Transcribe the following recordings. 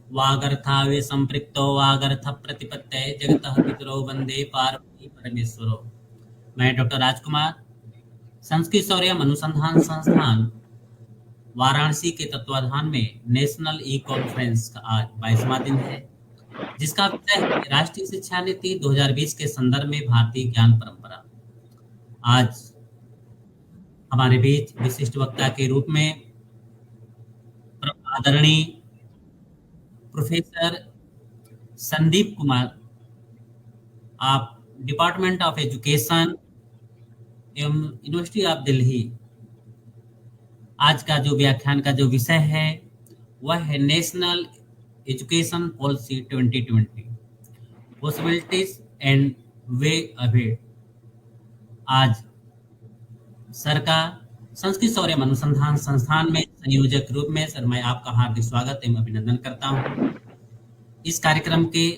वागर्थावे संपृक्तो वागर्थ प्रतिपत्तये जगतः पितरौ वंदे पार्वती परमेश्वरौ। मैं डॉक्टर राजकुमार संस्कृत सौर्यम अनुसंधान संस्थान वाराणसी के तत्वाधान में नेशनल ई कॉन्फ्रेंस का आज 22वां दिन है, जिसका विषय है राष्ट्रीय शिक्षा नीति 2020 के संदर्भ में भारतीय ज्ञान परंपरा। आज हमारे बीच विशिष्ट वक्ता के रूप में आदरणीय प्रोफेसर संदीप कुमार, आप डिपार्टमेंट ऑफ एजुकेशन एवं यूनिवर्सिटी ऑफ दिल्ली, आज का जो व्याख्यान का जो विषय है वह है national education policy 2020 possibilities and way ahead. आज सर का संस्कृत सौर्यम अनुसंधान संस्थान में संयोजक रूप में सर मैं आपका हार्दिक स्वागत एवं अभिनंदन करता हूं। इस कार्यक्रम के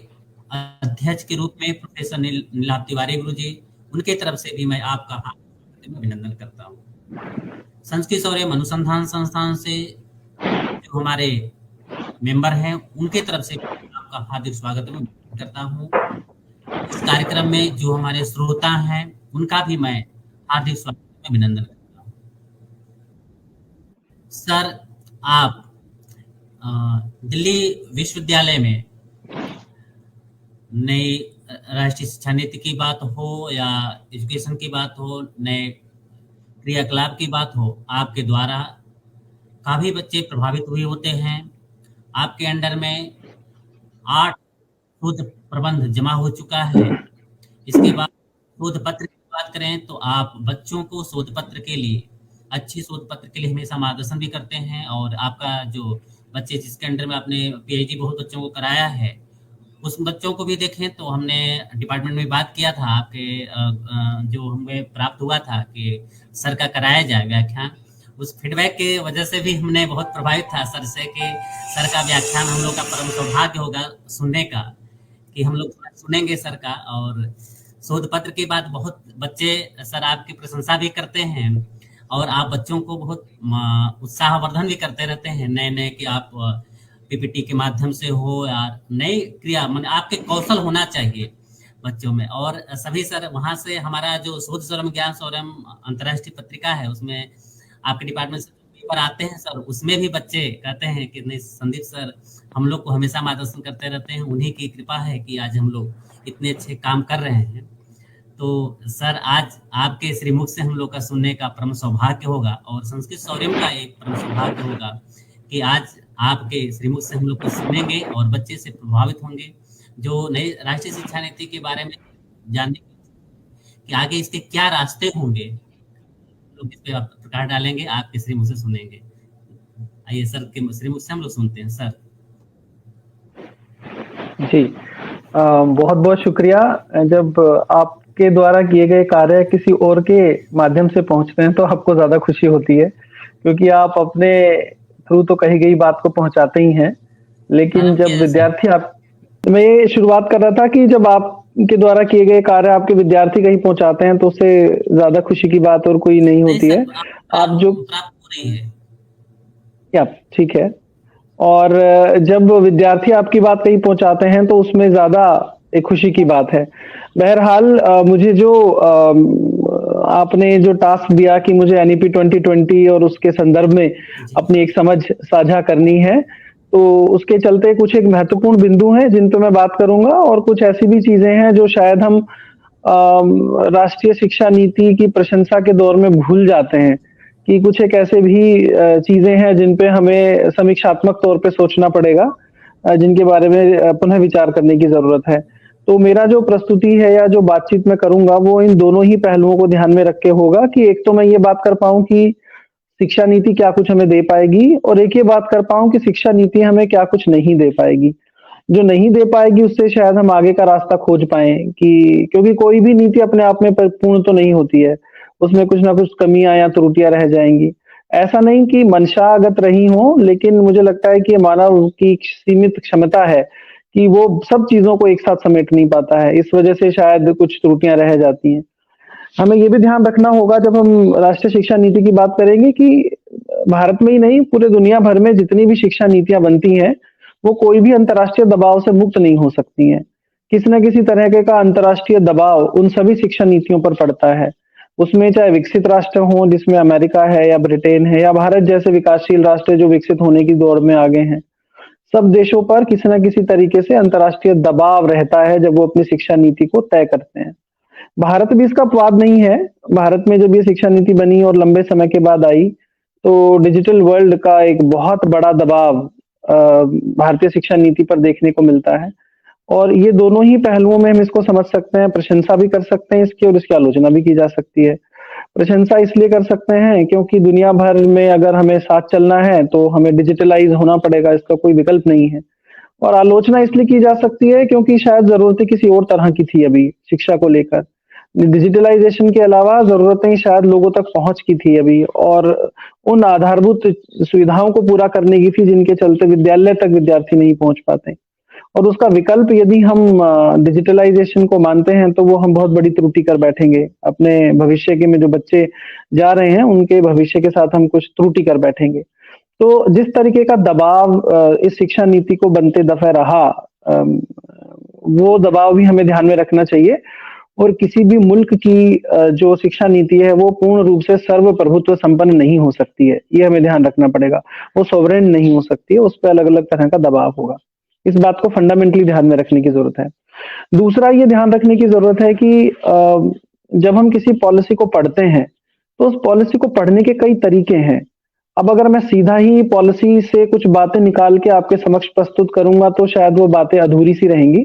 अध्यक्ष के रूप में प्रोफेसर नीलाभ तिवारी गुरु जी, उनके तरफ से भी मैं आपका हार्दिक अभिनंदन करता हूं। संस्कृत सौर्यम अनुसंधान संस्थान से जो हमारे मेंबर हैं उनके तरफ से आपका हार्दिक स्वागत करता हूं। इस कार्यक्रम में जो हमारे श्रोता हैं उनका भी मैं हार्दिक स्वागत अभिनंदन करता हूं। सर, आप दिल्ली विश्वविद्यालय में नई राष्ट्रीय शिक्षा नीति की बात हो या एजुकेशन की बात हो, नए क्रियाकलाप की बात हो, आपके द्वारा काफी बच्चे प्रभावित हुए होते हैं। आपके अंडर में 8 शोध प्रबंध जमा हो चुका है। इसके बाद शोध पत्र की बात करें तो आप बच्चों को शोध पत्र के लिए, अच्छी शोध पत्र के लिए हमेशा मार्गदर्शन भी करते हैं। और आपका जो बच्चे जिसके अंडर में आपने पीएचडी बहुत बच्चों को कराया है, उस बच्चों को भी देखें तो हमने डिपार्टमेंट में बात किया था, आपके जो हमें प्राप्त हुआ था कि सर का कराया जाए व्याख्यान, उस फीडबैक के वजह से भी हमने बहुत प्रभावित था सर से कि सर का व्याख्यान हम लोग का परम सौभाग्य होगा सुनने का, कि हम लोग सुनेंगे सर का। और शोध पत्र के बाद बहुत बच्चे सर आपकी प्रशंसा भी करते हैं और आप बच्चों को बहुत उत्साहवर्धन भी करते रहते हैं नए नए, कि आप पीपीटी के माध्यम से हो या नई क्रिया, मतलब आपके कौशल होना चाहिए बच्चों में। और सभी सर वहाँ से हमारा जो शोध सौर्यम ज्ञान सौर्यम अंतर्राष्ट्रीय पत्रिका है, उसमें आपके डिपार्टमेंट से पेपर आते हैं सर, उसमें भी बच्चे कहते हैं कि नहीं संदीप सर हम लोग को हमेशा मार्गदर्शन करते रहते हैं, उन्हीं की कृपा है कि आज हम लोग इतने अच्छे काम कर रहे हैं। तो सर आज आपके श्रीमुख से हम लोग का सुनने का परम सौभाग्य होगा और संस्कृत सौर्यम का एक परम सौभाग्य होगा कि आज आपके श्रीमुख से हम लोग कुछ सुनेंगे और बच्चे से प्रभावित होंगे, जो नई राष्ट्रीय शिक्षा नीति के बारे में जानने कि आगे इसके क्या रास्ते होंगे, लोग इस पे प्रकाश डालेंगे, आपके श्रीमुख से सुनेंगे। आइए सर के श्रीमुख से हम लोग सुनते हैं। सर जी, बहुत बहुत शुक्रिया। जब आपके द्वारा किए गए कार्य किसी और के माध्यम से पहुंचते हैं तो आपको ज्यादा खुशी होती है, क्योंकि आप अपने थ्रू तो कही गई बात को पहुंचाते ही हैं, लेकिन जब विद्यार्थी आप, मैं ये शुरुआत कर रहा था कि जब आपके द्वारा किए गए कार्य आपके विद्यार्थी कहीं पहुंचाते हैं तो उससे ज्यादा खुशी की बात और कोई नहीं होती है। आप जो ठीक है, और जब विद्यार्थी आपकी बात कहीं पहुंचाते हैं तो उसमें ज्यादा एक खुशी की बात है। बहरहाल मुझे जो आपने जो टास्क दिया कि मुझे एनईपी 2020 और उसके संदर्भ में अपनी एक समझ साझा करनी है, तो उसके चलते कुछ एक महत्वपूर्ण बिंदु हैं जिन पे मैं बात करूंगा, और कुछ ऐसी भी चीजें हैं जो शायद हम राष्ट्रीय शिक्षा नीति की प्रशंसा के दौर में भूल जाते हैं, कि कुछ एक ऐसे भी चीजें हैं जिन पे हमें समीक्षात्मक तौर पे सोचना पड़ेगा, जिनके बारे में पुनः विचार करने की जरूरत है। तो मेरा जो प्रस्तुति है या जो बातचीत मैं करूंगा वो इन दोनों ही पहलुओं को ध्यान में रख के होगा, कि एक तो मैं ये बात कर पाऊं कि शिक्षा नीति क्या कुछ हमें दे पाएगी, और एक ये बात कर पाऊं कि शिक्षा नीति हमें क्या कुछ नहीं दे पाएगी। जो नहीं दे पाएगी उससे शायद हम आगे का रास्ता खोज पाएं, कि क्योंकि कोई भी नीति अपने आप में पूर्ण तो नहीं होती है, उसमें कुछ ना कुछ कमियां या त्रुटियां रह जाएंगी। ऐसा नहीं कि मंशागत रही हो, लेकिन मुझे लगता है कि मानव की सीमित क्षमता है कि वो सब चीजों को एक साथ समेट नहीं पाता है, इस वजह से शायद कुछ त्रुटियां रह जाती हैं। हमें ये भी ध्यान रखना होगा जब हम राष्ट्रीय शिक्षा नीति की बात करेंगे कि भारत में ही नहीं पूरे दुनिया भर में जितनी भी शिक्षा नीतियां बनती हैं वो कोई भी अंतर्राष्ट्रीय दबाव से मुक्त नहीं हो सकती हैं। किसी न किसी तरह का अंतर्राष्ट्रीय दबाव उन सभी शिक्षा नीतियों पर पड़ता है। उसमें चाहे विकसित राष्ट्र हों जिसमें अमेरिका है या ब्रिटेन है या भारत जैसे विकासशील राष्ट्र जो विकसित होने की दौड़ में आगे हैं। सब देशों पर किसी न किसी तरीके से अंतर्राष्ट्रीय दबाव रहता है जब वो अपनी शिक्षा नीति को तय करते हैं। भारत भी इसका अपवाद नहीं है। भारत में जब ये शिक्षा नीति बनी और लंबे समय के बाद आई, तो डिजिटल वर्ल्ड का एक बहुत बड़ा दबाव भारतीय शिक्षा नीति पर देखने को मिलता है। और ये दोनों ही पहलुओं में हम इसको समझ सकते हैं, प्रशंसा भी कर सकते हैं इसकी और इसकी आलोचना भी की जा सकती है। प्रशंसा इसलिए कर सकते हैं क्योंकि दुनिया भर में अगर हमें साथ चलना है तो हमें डिजिटलाइज़ होना पड़ेगा, इसका कोई विकल्प नहीं है। और आलोचना इसलिए की जा सकती है क्योंकि शायद ज़रूरतें किसी और तरह की थी अभी शिक्षा को लेकर। डिजिटलाइज़ेशन के अलावा ज़रूरतें शायद लोगों तक पहुँच की थी अभी और उन आधारभूत सुविधाओं को पूरा करने की थी जिनके चलते विद्यालय तक विद्यार्थी नहीं पहुँच पाते। और उसका विकल्प यदि हम डिजिटलाइज़ेशन को मानते हैं तो वो हम बहुत बड़ी त्रुटि कर बैठेंगे। अपने भविष्य के में जो बच्चे जा रहे हैं उनके भविष्य के साथ हम कुछ त्रुटि कर बैठेंगे। तो जिस तरीके का दबाव इस शिक्षा नीति को बनते दफ़े रहा, वो दबाव भी हमें ध्यान में रखना चाहिए और किसी भी मुल्क की जो शिक्षा नीति है वो पूर्ण रूप से सर्वप्रभुत्व संपन्न नहीं हो सकती है। ये हमें ध्यान रखना पड़ेगा। वो सॉवरेन नहीं हो सकती है, उस पे अलग-अलग तरह का दबाव होगा। इस बात को फंडामेंटली ध्यान में रखने की ज़रूरत है। दूसरा ये ध्यान रखने की ज़रूरत है कि जब हम किसी पॉलिसी को पढ़ते हैं, तो उस पॉलिसी को पढ़ने के कई तरीके हैं। अब अगर मैं सीधा ही पॉलिसी से कुछ बातें निकाल के आपके समक्ष प्रस्तुत करूँगा तो शायद वो बातें अधूरी-सी रहेंगी।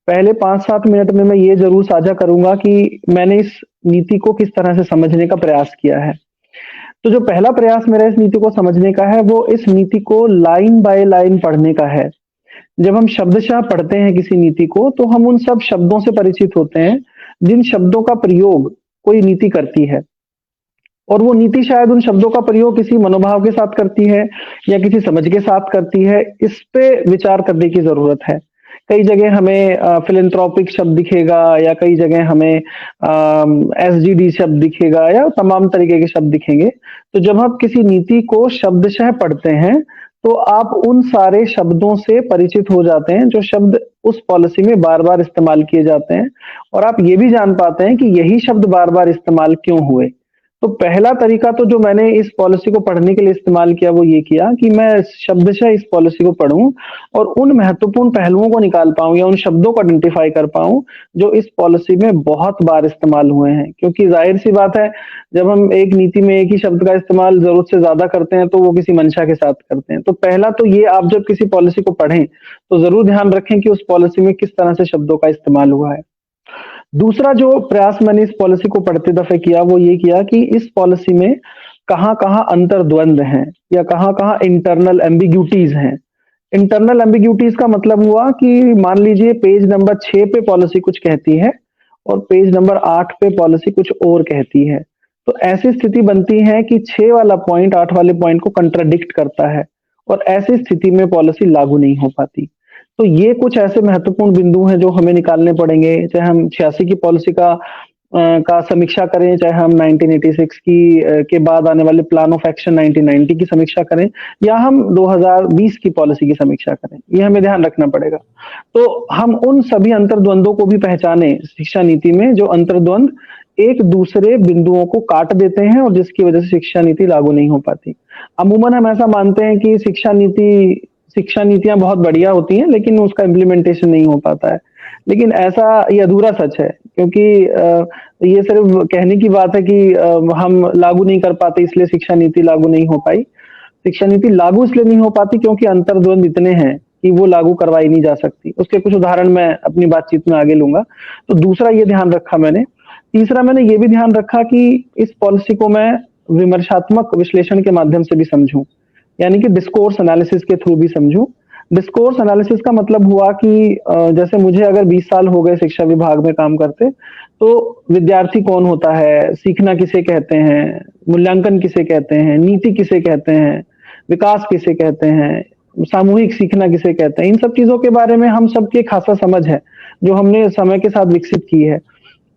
पहले 5-7 मिनट में मैं ये ज़रूर साझा करूँगा कि मैंने इस नीति को किस तरह से समझने का प्रयास किया है। तो जो पहला प्रयास मेरा इस नीति को समझने का है, वो इस नीति को लाइन बाय लाइन पढ़ने का है। जब हम शब्दशः पढ़ते हैं किसी नीति को, तो हम उन सब शब्दों से परिचित होते हैं, जिन शब्दों का प्रयोग कोई नीति करती है। और वो नीति शायद उन शब्दों का प्रयोग किसी मनोभाव के साथ करती है या किसी समझ के साथ करती है, इस पे विचार करने की ज़रूरत है। कई जगह हमें फिलैंथ्रोपिक शब्द दिखेगा या कई जगह हमें एसडीडी शब्द दिखेगा या तमाम तरीके के शब्द दिखेंगे। तो जब आप किसी नीति को शब्दशः पढ़ते हैं, तो आप उन सारे शब्दों से परिचित हो जाते हैं जो शब्द उस पॉलिसी में बार-बार इस्तेमाल किए जाते हैं और आप ये भी जान पाते हैं कि यही शब्द बार-बार इस्तेमाल क्यों हुए। तो पहला तरीका तो जो मैंने इस पॉलिसी को पढ़ने के लिए इस्तेमाल किया वो ये किया कि मैं शब्दशः इस पॉलिसी को पढूँ और उन महत्वपूर्ण पहलुओं को निकाल पाऊँ या उन शब्दों को आइडेंटिफ़ाई कर पाऊँ, जो इस पॉलिसी में बहुत बार इस्तेमाल हुए हैं। क्योंकि ज़ाहिर-सी बात है, जब हम एक नीति में एक ही शब्द का इस्तेमाल ज़रूरत से ज़्यादा करते हैं, तो वो किसी मंशा के साथ करते हैं। तो पहला तो ये आप जब किसी पॉलिसी को पढ़ें, तो ज़रूर ध्यान रखें कि उस पॉलिसी में किस तरह से शब्दों का इस्तेमाल हुआ है। दूसरा जो प्रयास मैंने इस पॉलिसी को पढ़ते दफ़े किया, वो ये किया कि इस पॉलिसी में कहाँ-कहाँ अंतर्द्वंद हैं या कहाँ-कहाँ इंटरनल एम्बिग्यूटीज़ हैं। इंटरनल एम्बिग्यूटीज़ का मतलब हुआ कि मान लीजिए पेज नंबर 6 पे पॉलिसी कुछ कहती है और पेज नंबर 8 पे पॉलिसी कुछ और कहती है। तो ऐसी स्थिति बनती है कि 6 वाला पॉइंट 8 वाले पॉइंट को कंट्राडिक्ट करता है और ऐसी स्थिति में पॉलिसी लागू नहीं हो पाती। तो ये कुछ ऐसे महत्वपूर्ण बिंदु हैं जो हमें निकालने पड़ेंगे, चाहे हम 86 की पॉलिसी का समीक्षा करें, चाहे हम 1986 के बाद आने वाले प्लान ऑफ एक्शन 1990 की समीक्षा करें या हम 2020 की पॉलिसी की समीक्षा करें, ये हमें ध्यान रखना पड़ेगा। तो हम उन सभी अंतर्द्वंदों को भी पहचानें शिक्षा नीति में, जो अंतर्द्वंद एक दूसरे बिंदुओं को काट देते हैं और जिसकी वजह से शिक्षा नीति लागू नहीं हो पाती। अमूमन हम ऐसा मानते हैं कि शिक्षा नीतियाँ बहुत बढ़िया होती हैं, लेकिन उसका इम्प्लीमेंटेशन नहीं हो पाता है। लेकिन ये अधूरा सच है, क्योंकि ये सिर्फ कहने की बात है कि हम लागू नहीं कर पाते इसलिए शिक्षा नीति लागू नहीं हो पाई। शिक्षा नीति लागू इसलिए नहीं हो पाती क्योंकि अंतर्द्वंद इतने हैं कि वो लागू करवाई नहीं जा सकती। उसके कुछ उदाहरण मैं अपनी बातचीत में आगे लूँगा। तो दूसरा ये ध्यान रखा मैंने। तीसरा मैंने ये भी ध्यान रखा कि इस पॉलिसी को मैं विमर्शात्मक विश्लेषण के माध्यम से भी समझूँ, यानी कि डिस्कोर्स एनालिसिस के थ्रू भी समझूँ। डिस्कोर्स एनालिसिस का मतलब हुआ कि जैसे मुझे अगर 20 साल हो गए शिक्षा विभाग में काम करते, तो विद्यार्थी कौन होता है, सीखना किसे कहते हैं, मूल्यांकन किसे कहते हैं, नीति किसे कहते हैं, विकास किसे कहते हैं, सामूहिक सीखना किसे कहते हैं, इन सब चीज़ों के बारे में हम सबकी एक खासा समझ है, जो हमने समय के साथ विकसित की है।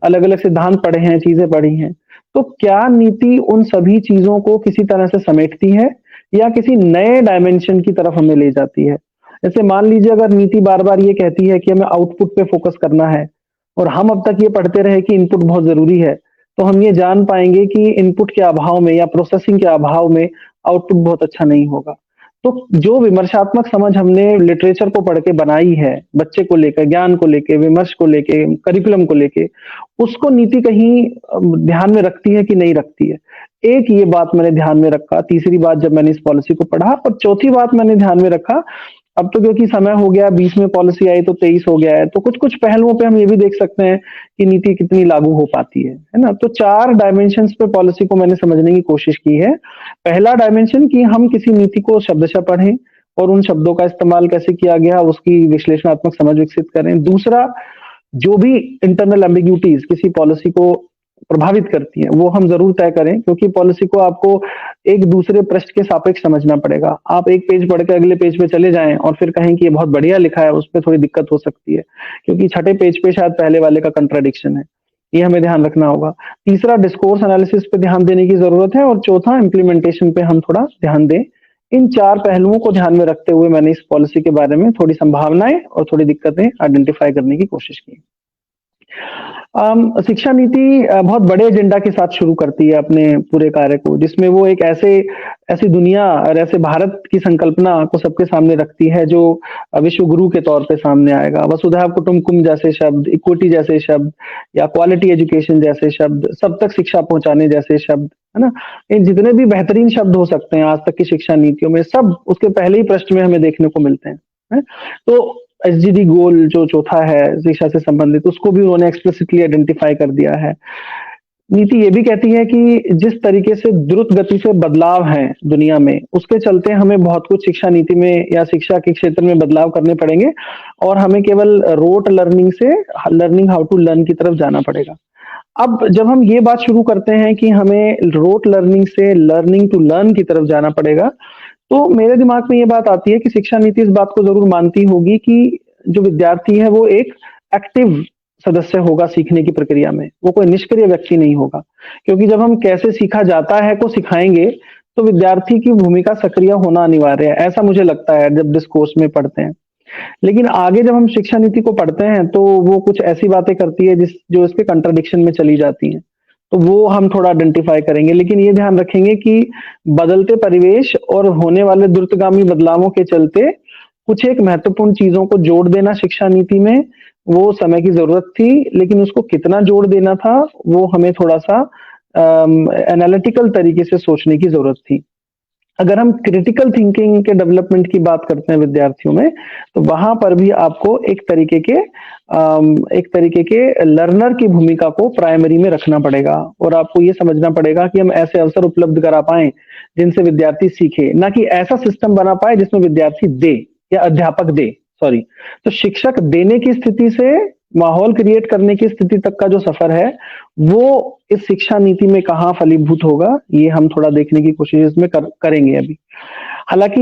अलग-अलग सिद्धांत पढ़े हैं, चीज़ें पढ़ी हैं। तो क्या नीति उन सभी चीज़ों को किसी तरह से समेटती है या किसी नए डायमेंशन की तरफ हमें ले जाती है? जैसे मान लीजिए अगर नीति बार-बार ये कहती है कि हमें आउटपुट पे फ़ोकस करना है और हम अब तक ये पढ़ते रहे कि इनपुट बहुत ज़रूरी है, तो हम ये जान पाएँगे कि इनपुट के अभाव में या प्रोसेसिंग के अभाव में आउटपुट बहुत अच्छा नहीं होगा। तो जो विमर्शात्मक समझ हमने लिटरेचर को पढ़ के बनाई है, बच्चे को लेकर, ज्ञान को लेके, विमर्श को लेके, करिकुलम को लेके, उसको नीति कहीं ध्यान में रखती है कि नहीं रखती है। एक ये बात मैंने ध्यान में रखा, तीसरी बात जब मैंने इस पॉलिसी को पढ़ा और चौथी बात मैंने ध्यान में रखा, अब तो क्योंकि समय हो गया 20 में पॉलिसी आई तो 23 हो गया है, तो कुछ-कुछ पहलुओं पे हम ये भी देख सकते हैं कि नीति कितनी लागू हो पाती है ना? तो 4 डायमेंशंस पे पॉलिसी को मैंने समझने की कोशिश की है। पहला डायमेंशन कि हम किसी नीति को शब्दशः पढ़ें और उन शब्दों का इस्तेमाल कैसे किया गया, उसकी विश्लेषणात्मक समझ विकसित करें। दूसरा, जो भी इंटरनल एम्बिग्यूटीज़ किसी पॉलिसी को प्रभावित करती हैं, वो हम ज़रूर तय करें क्योंकि पॉलिसी को आपको एक दूसरे पृष्ठ के सापेक्ष समझना पड़ेगा। आप एक पेज पढ़ के अगले पेज पे चले जाएँ और फिर कहें कि ये बहुत बढ़िया लिखा है, उसपे थोड़ी दिक्कत हो सकती है, क्योंकि छठे पेज पे शायद पहले वाले का कंट्राडिक्शन है। ये हमें ध्यान रखना होगा। तीसरा, डिस्कोर्स एनालिसिस पे ध्यान देने की ज़रूरत है और चौथा, इम्प्लीमेंटेशन पे हम थोड़ा ध्यान दें। इन 4 पहलुओं को ध्यान में रखते हुए मैंने इस पॉलिसी के बारे में थोड़ी संभावनाएँ और थोड़ी दिक्कतें आइडेंटिफ़ाई करने की कोशिश की। शिक्षा नीति बहुत बड़े एजेंडा के साथ शुरू करती है अपने पूरे कार्य को, जिसमें वो एक ऐसी दुनिया और ऐसे भारत की संकल्पना को सबके सामने रखती है जो विश्व गुरु के तौर पे सामने आएगा। वसुधैव कुटुम्बकम जैसे शब्द, इक्विटी जैसे शब्द या क्वालिटी एजुकेशन जैसे शब्द, सब तक शिक्षा पहुँचाने जैसे शब्द, है ना? ये जितने भी बेहतरीन शब्द हो सकते हैं आज तक की शिक्षा नीतियों में, सब उसके पहले ही पृष्ठ में हमें देखने को मिलते हैं। हैं? तो एसडीजी गोल जो चौथा है शिक्षा से संबंधित, उसको भी उन्होंने एक्सप्लिसिटली आइडेंटिफाई कर दिया है। नीति ये भी कहती है कि जिस तरीके से द्रुत गति से बदलाव है दुनिया में, उसके चलते हमें बहुत कुछ शिक्षा नीति में या शिक्षा के क्षेत्र में बदलाव करने पड़ेंगे और हमें केवल रोट लर्निंग से लर्निंग हाउ टू लर्न की तरफ जाना पड़ेगा। अब जब हम ये बात शुरू करते हैं कि हमें रोट लर्निंग से लर्निंग टू लर्न की तरफ जाना पड़ेगा, तो मेरे दिमाग में ये बात आती है कि शिक्षा नीति इस बात को ज़रूर मानती होगी कि जो विद्यार्थी है वो एक एक्टिव सदस्य होगा सीखने की प्रक्रिया में, वो कोई निष्क्रिय व्यक्ति नहीं होगा। क्योंकि जब हम कैसे सीखा जाता है को सिखाएँगे, तो विद्यार्थी की भूमिका सक्रिय होना अनिवार्य है, ऐसा मुझे लगता है जब डिस्कोर्स में पढ़ते हैं। लेकिन आगे जब हम शिक्षा नीति को पढ़ते हैं, तो वो कुछ ऐसी बातें करती है जो इसके कंट्राडिक्शन में चली जाती हैं। तो वो हम थोड़ा आइडेंटिफ़ाई करेंगे, लेकिन ये ध्यान रखेंगे कि बदलते परिवेश और होने वाले द्रुतगामी बदलावों के चलते कुछ एक महत्वपूर्ण चीज़ों को जोड़ देना शिक्षा नीति में, वो समय की ज़रूरत थी, लेकिन उसको कितना जोड़ देना था, वो हमें थोड़ा-सा एनालिटिकल तरीके से सोचने की ज़रूरत थी। अगर हम क्रिटिकल थिंकिंग के डेवलपमेंट की बात करते हैं विद्यार्थियों में, तो वहाँ पर भी आपको एक तरीके के लर्नर की भूमिका को प्राइमरी में रखना पड़ेगा और आपको ये समझना पड़ेगा कि हम ऐसे अवसर उपलब्ध करा पाएँ, जिनसे विद्यार्थी सीखे, ना कि ऐसा सिस्टम बना पाए जिसमें विद्यार्थी दे या अध्यापक दे, सॉरी। तो शिक्षक देने की स्थिति से माहौल क्रिएट करने की स्थिति तक का जो सफर है, वो इस शिक्षा नीति में कहाँ फलीभूत होगा, ये हम थोड़ा देखने की कोशिश इसमें करेंगे अभी। हालाँकि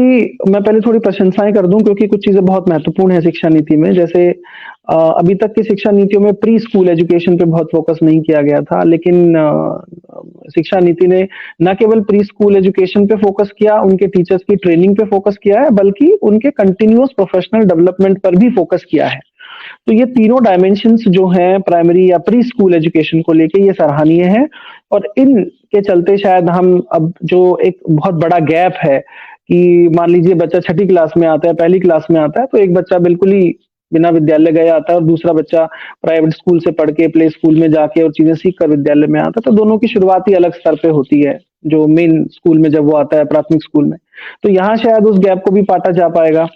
मैं पहले थोड़ी प्रशंसाएँ कर दूँ क्योंकि कुछ चीज़ें बहुत महत्वपूर्ण हैं शिक्षा नीति में, जैसे अभी तक की शिक्षा नीतियों में प्री स्कूल एजुकेशन पे बहुत फोकस नहीं किया गया था, लेकिन शिक्षा नीति ने न केवल प्री स्कूल एजुकेशन पे फोकस किया, उनके टीचर्स की ट्रेनिंग पे फोकस किया है, बल्कि उनके कंटिन्यूअस प्रोफेशनल डेवलपमेंट पर भी फोकस किया है। तो ये तीनों डायमेंशंस जो हैं प्राइमरी या प्री स्कूल एजुकेशन को लेके ये सराहनीय है और इनके चलते शायद हम अब जो एक बहुत बड़ा गैप है कि मान लीजिए बच्चा छठी क्लास में आता है, पहली क्लास में आता है, तो एक बच्चा बिल्कुल ही बिना विद्यालय गए आता है और दूसरा बच्चा प्राइवेट स्कूल से पढ़ के प्ले स्कूल में जाके और चीजें सीख कर विद्यालय में आता है, तो दोनों की शुरुआत ही अलग स्तर पे होती है, जो मेन स्कूल में जब वो आता है प्राथमिक स्कूल में। तो यहाँ शायद उस गैप को भी पाटा जा पाएगा।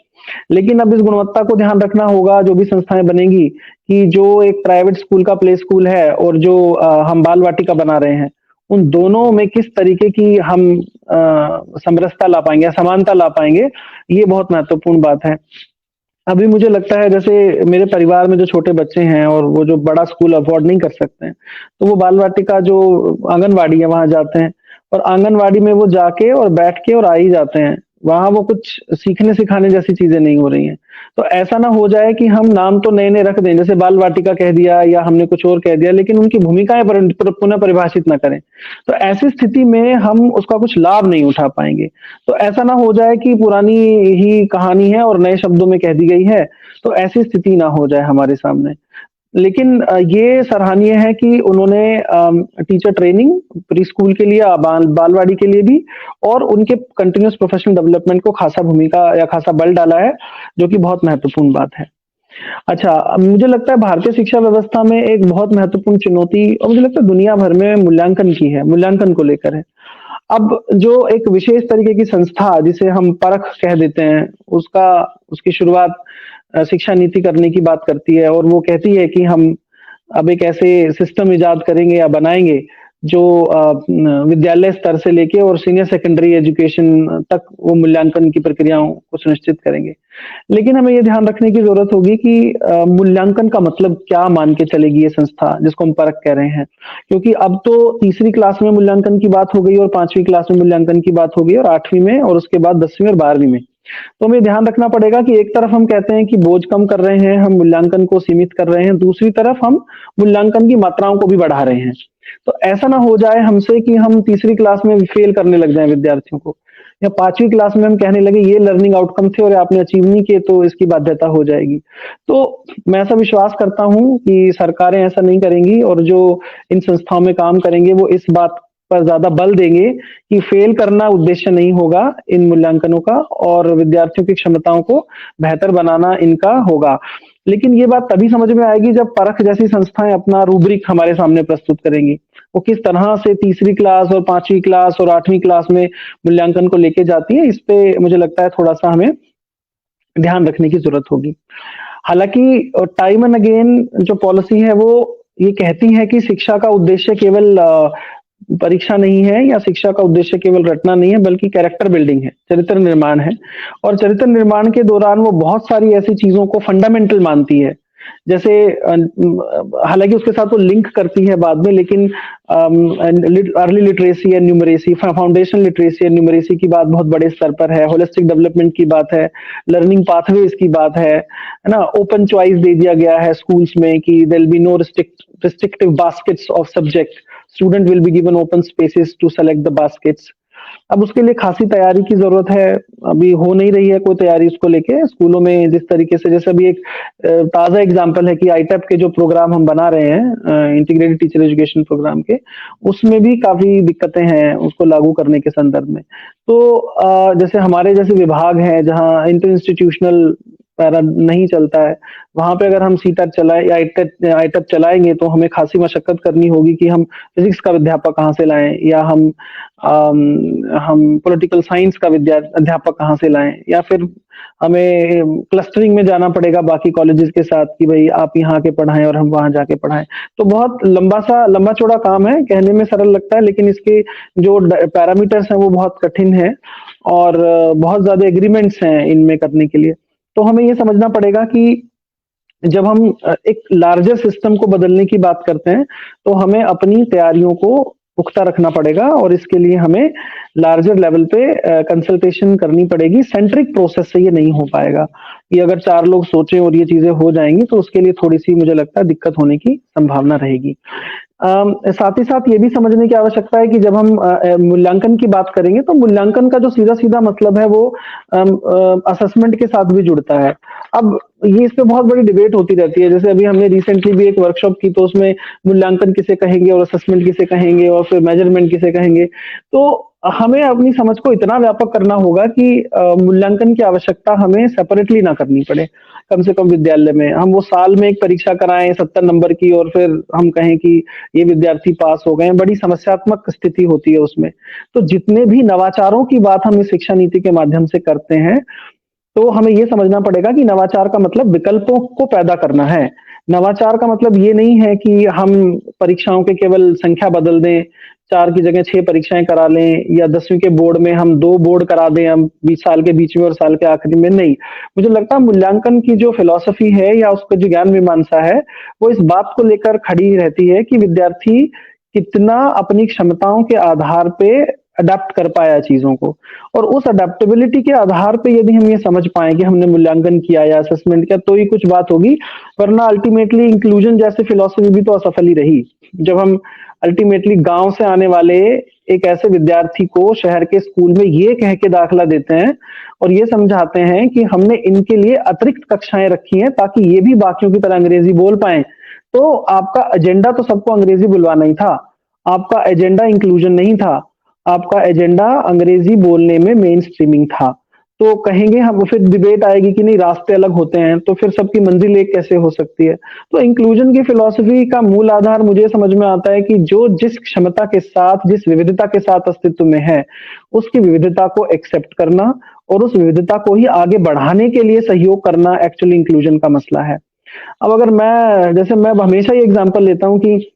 लेकिन अब इस गुणवत्ता को ध्यान रखना होगा जो भी संस्थाएं बनेंगी कि जो एक प्राइवेट स्कूल का प्ले स्कूल है और जो हम बाल वाटिका बना रहे हैं, उन दोनों में किस तरीके की हम समरसता ला पाएंगे या समानता ला पाएंगे, ये बहुत महत्वपूर्ण बात है। अभी मुझे लगता है जैसे मेरे परिवार में जो छोटे बच्चे हैं और वो जो बड़ा स्कूल अफोर्ड नहीं कर सकते हैं, तो वो बाल वाटिका जो आंगनवाड़ी है वहां जाते हैं और आंगनवाड़ी में वो जाके और बैठ के और आ ही जाते हैं। वहाँ वो कुछ सीखने सिखाने जैसी चीजें नहीं हो रही हैं। तो ऐसा ना हो जाए कि हम नाम तो नए-नए रख दें, जैसे बाल वाटिका कह दिया या हमने कुछ और कह दिया, लेकिन उनकी भूमिकाएँ पुनः परिभाषित ना करें। तो ऐसी स्थिति में हम उसका कुछ लाभ नहीं उठा पाएँगे। तो ऐसा ना हो जाए कि पुरानी ही कहानी है और नए शब्दों में कह दी गई है, तो ऐसी स्थिति ना हो जाए हमारे सामने। लेकिन ये सराहनीय है कि उन्होंने टीचर ट्रेनिंग प्री-स्कूल के लिए बालवाड़ी के लिए भी और उनके कंटीन्यूअस प्रोफेशनल डेवलपमेंट को खासा भूमिका या खासा बल डाला है, जो कि बहुत महत्वपूर्ण बात है। अच्छा, मुझे लगता है भारतीय शिक्षा व्यवस्था में एक बहुत महत्वपूर्ण चुनौती और मुझे लगता है दुनिया भर में मूल्यांकन की है, मूल्यांकन को लेकर है। अब जो एक विशेष तरीके की संस्था जिसे हम परख कह देते हैं, उसकी शुरुआत शिक्षा नीति करने की बात करती है और वो कहती है कि हम अब एक ऐसे सिस्टम इजाद करेंगे या बनाएँगे जो विद्यालय स्तर से लेके और सीनियर सेकेंडरी एजुकेशन तक वो मूल्यांकन की प्रक्रियाओं को सुनिश्चित करेंगे। लेकिन हमें ये ध्यान रखने की ज़रूरत होगी कि मूल्यांकन का मतलब क्या मान के चलेगी ये संस्था, जिसको हम परख कह रहे हैं। क्योंकि अब तो तीसरी क्लास में मूल्यांकन की बात हो गई और 5वीं क्लास में मूल्यांकन की बात हो गई और 8वीं में और उसके बाद 10वीं और 12वीं में। तो हमें ध्यान रखना पड़ेगा कि एक तरफ हम कहते हैं कि बोझ कम कर रहे हैं, हम मूल्यांकन को सीमित कर रहे हैं, दूसरी तरफ हम मूल्यांकन की मात्राओं को भी बढ़ा रहे हैं। तो ऐसा ना हो जाए हमसे कि हम तीसरी क्लास में फेल करने लग जाएँ विद्यार्थियों को या 5वीं क्लास में हम कहने लगे ये लर्निंग आउटकम थे और आपने अचीव नहीं किए तो इसकी बाध्यता हो जाएगी। तो मैं ऐसा विश्वास करता हूँ कि सरकारें ऐसा नहीं करेंगी और जो इन संस्थाओं में काम करेंगे वो इस बात पर ज़्यादा बल देंगे कि फेल करना उद्देश्य नहीं होगा इन मूल्यांकनों का और विद्यार्थियों की क्षमताओं को बेहतर बनाना इनका होगा। लेकिन ये बात तभी समझ में आएगी जब परख जैसी संस्थाएँ अपना रूब्रिक हमारे सामने प्रस्तुत करेंगी। वो किस तरह से तीसरी क्लास और 5वीं क्लास और 8वीं क्लास में मूल्यांकन को लेके जाती है, इस पे मुझे लगता है थोड़ा-सा हमें ध्यान रखने की ज़रूरत होगी। हालाँकि टाइम एंड अगेन जो पॉलिसी है वो ये कहती है कि शिक्षा का उद्देश्य केवल परीक्षा नहीं है या शिक्षा का उद्देश्य केवल रटना नहीं है बल्कि कैरेक्टर बिल्डिंग है, चरित्र निर्माण है। और चरित्र निर्माण के दौरान वो बहुत सारी ऐसी चीज़ों को फंडामेंटल मानती है। जैसे हालाँकि उसके साथ वो लिंक करती है बाद में लेकिन early literacy and numeracy, foundational literacy and numeracy की बात बहुत बड़े स्तर पर है, होलिस्टिक डेवलपमेंट की बात है, लर्निंग पाथवेज़ की बात है ना? ओपन चॉइस दे दिया गया है स्कूल्स में कि there will be no restrictive baskets of subject, student will be given open spaces to select the baskets. अब उसके लिए खासी तैयारी की ज़रूरत है, अभी हो नहीं रही है कोई तैयारी उसको लेके स्कूलों में जिस तरीके से जैसे अभी एक ताज़ा एग्ज़ाम्पल है कि आईटेप के जो प्रोग्राम हम बना रहे हैं इंटीग्रेटेड टीचर एजुकेशन प्रोग्राम के, उसमें भी काफ़ी दिक्कतें हैं उसको लागू करने के संदर्भ में। तो जैसे हमारे जैसे विभाग हैं जहाँ इंटर इंस्टीट्यूशनल पैरा नहीं चलता है, वहाँ पे अगर हम सीटेट चलाएँ या आईटेप चलाएँगे तो हमें खासी मशक्कत करनी होगी कि हम फिज़िक्स का अध्यापक कहाँ से लाएँ या हम पॉलिटिकल साइंस का अध्यापक कहाँ से लाएँ या फिर हमें क्लस्टरिंग में जाना पड़ेगा बाकी कॉलेजेस के साथ कि भई आप यहाँ आके पढ़ाएँ और हम वहाँ जाके पढ़ाएँ। तो बहुत लंबा-चौड़ा काम है, कहने में सरल लगता है लेकिन इसके जो पैरामीटर्स हैं वो बहुत कठिन है और बहुत ज़्यादा एग्रीमेंट्स हैं इनमें करने के लिए। तो हमें ये समझना पड़ेगा कि जब हम एक लार्जर सिस्टम को बदलने की बात करते हैं, तो हमें अपनी तैयारियों को पुख्ता रखना पड़ेगा और इसके लिए हमें लार्जर लेवल पे कंसल्टेशन करनी पड़ेगी। सेंट्रिक प्रोसेस से ये नहीं हो पाएगा कि अगर 4 लोग सोचें और ये चीज़ें हो जाएँगी, तो उसके लिए थोड़ी-सी मुझे लगता है दिक्कत होने की संभावना रहेगी। साथ ही साथ ये भी समझने की आवश्यकता है कि जब हम मूल्यांकन की बात करेंगे, तो मूल्यांकन का जो सीधा-सीधा मतलब है वो असेसमेंट के साथ भी जुड़ता है। अब ये इस पे बहुत बड़ी डिबेट होती रहती है, जैसे अभी हमने रिसेंटली भी एक वर्कशॉप की तो उसमें मूल्यांकन किसे कहेंगे और असेसमेंट किसे कहेंगे और फिर मेजरमेंट किसे कहेंगे। तो हमें अपनी समझ को इतना व्यापक करना होगा कि मूल्यांकन की आवश्यकता हमें सेपरेटली ना करनी पड़े, कम से कम विद्यालय में। हम वो साल में एक परीक्षा कराएँ 70 नंबर की और फिर हम कहें कि ये विद्यार्थी पास हो गए हैं, बड़ी समस्यात्मक स्थिति होती है उसमें। तो जितने भी नवाचारों की बात हम इस शिक्षा नीति के माध्यम से करते हैं, तो हमें ये समझना पड़ेगा कि नवाचार का मतलब विकल्पों को पैदा करना है। नवाचार का मतलब ये नहीं है कि हम परीक्षाओं के केवल संख्या बदल दें, 4 की जगह 6 परीक्षाएँ करा लें या 10वीं के बोर्ड में हम 2 बोर्ड करा दें हम 20 साल के बीच में और साल के आखिरी में, नहीं। मुझे लगता है मूल्यांकन की जो फिलॉसफी है या उसका जो ज्ञान मीमांसा है, वो इस बात को लेकर खड़ी रहती है कि विद्यार्थी कितना अपनी क्षमताओं के आधार पे अडैप्ट कर पाया चीज़ों को। और उस अडैप्टेबिलिटी के आधार पे यदि हम ये समझ पाएँ कि हमने मूल्यांकन किया या असेसमेंट किया तो ही कुछ बात होगी, वरना अल्टीमेटली इंक्लूजन जैसे फिलॉसफी भी तो असफल ही रही। जब हम अल्टीमेटली गाँव से आने वाले एक ऐसे विद्यार्थी को शहर के स्कूल में ये कह के दाखिला देते हैं और ये समझाते हैं कि हमने इनके लिए अतिरिक्त कक्षाएँ रखी हैं ताकि ये भी बाकियों की तरह अंग्रेज़ी बोल पाएँ। तो आपका एजेंडा तो सबको अंग्रेज़ी बुलवाना ही था। आपका एजेंडा इंक्लूजन नहीं था। आपका एजेंडा अंग्रेज़ी बोलने में मेन स्ट्रीमिंग था। तो कहेंगे हम, फिर डिबेट आएगी कि नहीं रास्ते अलग होते हैं, तो फिर सबकी मंजिल एक कैसे हो सकती है? तो इंक्लूजन की फिलॉसफी का मूल आधार मुझे समझ में आता है कि जो जिस क्षमता के साथ, जिस विविधता के साथ अस्तित्व में है, उसकी विविधता को एक्सेप्ट करना और उस विविधता को ही आगे बढ़ाने के लिए सहयोग करना एक्चुअली इंक्लूजन का मसला है। अब अगर मैं हमेशा ये एग्ज़ाम्पल लेता हूँ कि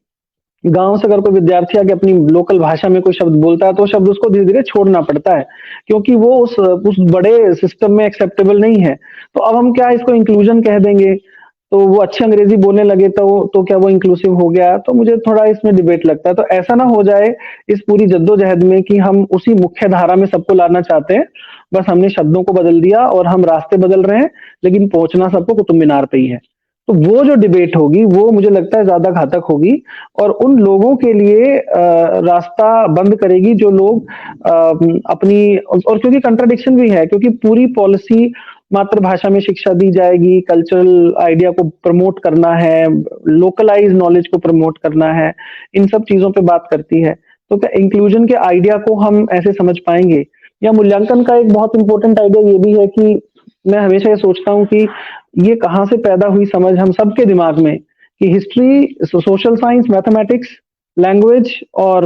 गाँव से अगर कोई विद्यार्थी आके अपनी लोकल भाषा में कोई शब्द बोलता है, तो शब्द उसको धीरे-धीरे छोड़ना पड़ता है, क्योंकि वो उस बड़े सिस्टम में एक्सेप्टेबल नहीं है। तो अब हम क्या इसको इंक्लूजन कह देंगे, तो वो अच्छी अंग्रेज़ी बोलने लगे तो क्या वो इंक्लूसिव हो गया? तो मुझे थोड़ा इसमें डिबेट लगता है। तो ऐसा ना हो जाए इस पूरी जद्दोजहद में कि हम उसी मुख्य धारा में सबको लाना चाहते हैं, बस हमने शब्दों को बदल दिया और हम रास्ते बदल रहे हैं, लेकिन पहुँचना सबको कुतुब मीनार पे ही है। तो वो जो डिबेट होगी, वो मुझे लगता है ज़्यादा घातक होगी और उन लोगों के लिए रास्ता बंद करेगी जो लोग अपनी और क्योंकि कंट्राडिक्शन भी है, क्योंकि पूरी पॉलिसी मातृभाषा में शिक्षा दी जाएगी, कल्चरल आइडिया को प्रमोट करना है, लोकलाइज़ नॉलेज को प्रमोट करना है, इन सब चीज़ों पे बात करती है। तो क्या इंक्लूजन के आइडिया को हम ऐसे समझ पाएँगे? या मूल्यांकन का एक बहुत इम्पोर्टेंट आइडिया ये भी है कि मैं हमेशा ये सोचता हूँ कि ये कहाँ से पैदा हुई समझ हम सबके दिमाग में कि history, social science, mathematics, language और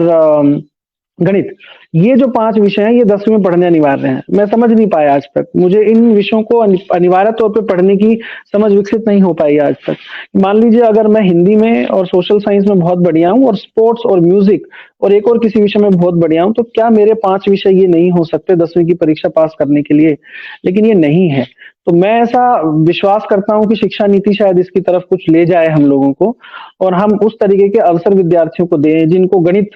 गणित, ये जो 5 विषय हैं, ये 10वीं में पढ़ने अनिवार्य हैं। मैं समझ नहीं पाया आज तक। मुझे इन विषयों को अनिवार्य तौर पे पढ़ने की समझ विकसित नहीं हो पाई आज तक। मान लीजिए अगर मैं हिंदी में और सोशल साइंस में बहुत बढ़िया हूँ और स्पोर्ट्स और म्यूज़िक और एक और किसी विषय में बहुत बढ़िया हूँ, तो क्या मेरे 5 विषय ये नहीं हो सकते 10वीं की परीक्षा पास करने के लिए? लेकिन ये नहीं है। तो मैं ऐसा विश्वास करता हूँ कि शिक्षा नीति शायद इसकी तरफ कुछ ले जाए हम लोगों को और हम उस तरीके के अवसर विद्यार्थियों को दें जिनको गणित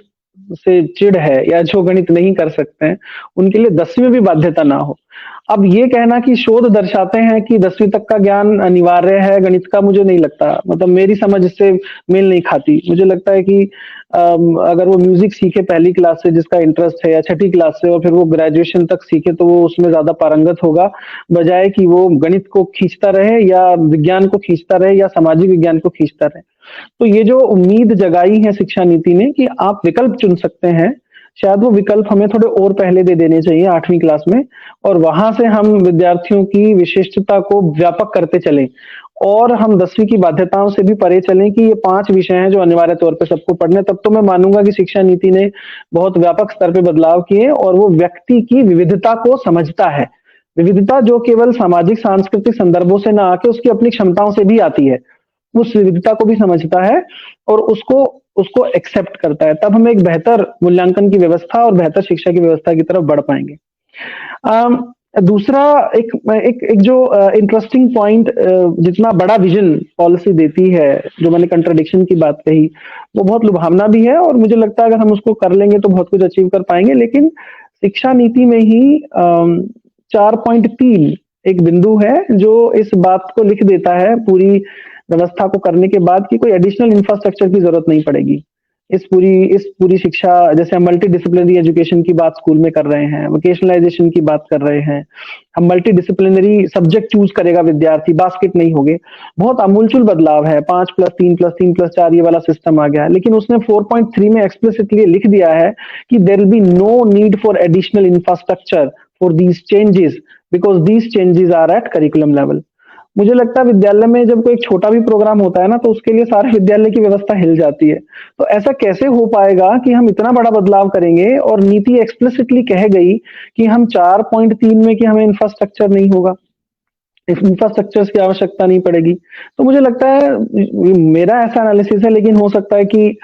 से चिढ़ है या जो गणित नहीं कर सकते हैं, उनके लिए 10वीं में भी बाध्यता ना हो। अब ये कहना कि शोध दर्शाते हैं कि 10वीं तक का ज्ञान अनिवार्य है गणित का, मुझे नहीं लगता। मतलब मेरी समझ इससे मेल नहीं खाती। मुझे लगता है कि अगर वो म्यूज़िक सीखे पहली क्लास से जिसका इंटरेस्ट है या छठी क्लास से और फिर वो ग्रेजुएशन तक सीखे तो वो उसमें ज़्यादा पारंगत होगा, बजाए कि वो गणित को खींचता रहे या विज्ञान को खींचता रहे या सामाजिक विज्ञान को खींचता रहे। तो ये जो उम्मीद जगाई है शिक्षा नीति ने कि आप विकल्प चुन सकते हैं, शायद वो विकल्प हमें थोड़े और पहले दे देने चाहिए 8वीं क्लास में और वहां से हम विद्यार्थियों की विशिष्टता को व्यापक करते चलें और हम 10वीं की बाध्यताओं से भी परे चलें कि ये 5 विषय हैं जो अनिवार्य तौर पे सबको पढ़ने हैं। तब तो मैं मानूंगा कि शिक्षा नीति ने बहुत व्यापक स्तर पे बदलाव किए और वो व्यक्ति की विविधता को समझता है। विविधता जो केवल सामाजिक सांस्कृतिक संदर्भों से ना आके उसकी अपनी क्षमताओं से भी आती है। उस विविधता को भी समझता है और उसको उसको एक्सेप्ट करता है। तब हम एक बेहतर मूल्यांकन की व्यवस्था और बेहतर शिक्षा की व्यवस्था की तरफ बढ़ पाएँगे। दूसरा एक जो इंटरेस्टिंग पॉइंट जितना बड़ा विजन पॉलिसी देती है, जो मैंने कंट्राडिक्शन की बात कही, वो बहुत लुभावना भी है और मुझे लगता है अगर हम उसको कर लेंगे तो बहुत कुछ अचीव कर पाएँगे। लेकिन शिक्षा नीति में ही 4.3 एक बिंदु है जो इस बात को लिख देता है पूरी व्यवस्था को करने के बाद कि कोई एडिशनल इंफ्रास्ट्रक्चर की जरूरत नहीं पड़ेगी। इस पूरी शिक्षा, जैसे हम मल्टी डिसिप्लिनरी एजुकेशन की बात स्कूल में कर रहे हैं, वोकेशनलाइजेशन की बात कर रहे हैं, हम मल्टी डिसिप्लिनरी सब्जेक्ट चूज करेगा विद्यार्थी, बास्केट नहीं होंगे। बहुत आमूलचूल बदलाव है, 5+3+3+4 ये वाला सिस्टम आ गया है। लेकिन उसने 4.3 में एक्सप्लिसिटली लिख दिया है कि there will be no need for additional infrastructure for these changes because these changes are at curriculum level. मुझे लगता है विद्यालय में जब कोई छोटा भी प्रोग्राम होता है ना, तो उसके लिए सारे विद्यालय की व्यवस्था हिल जाती है। तो ऐसा कैसे हो पाएगा कि हम इतना बड़ा बदलाव करेंगे और नीति एक्सप्लिसिटली कह गई कि हम 4.3 में कि हमें इंफ्रास्ट्रक्चर नहीं होगा, इंफ्रास्ट्रक्चर्स की आवश्यकता नहीं पड़ेगी। तो मुझे लगता है, मेरा ऐसा एनालिसिस है, लेकिन हो सकता है कि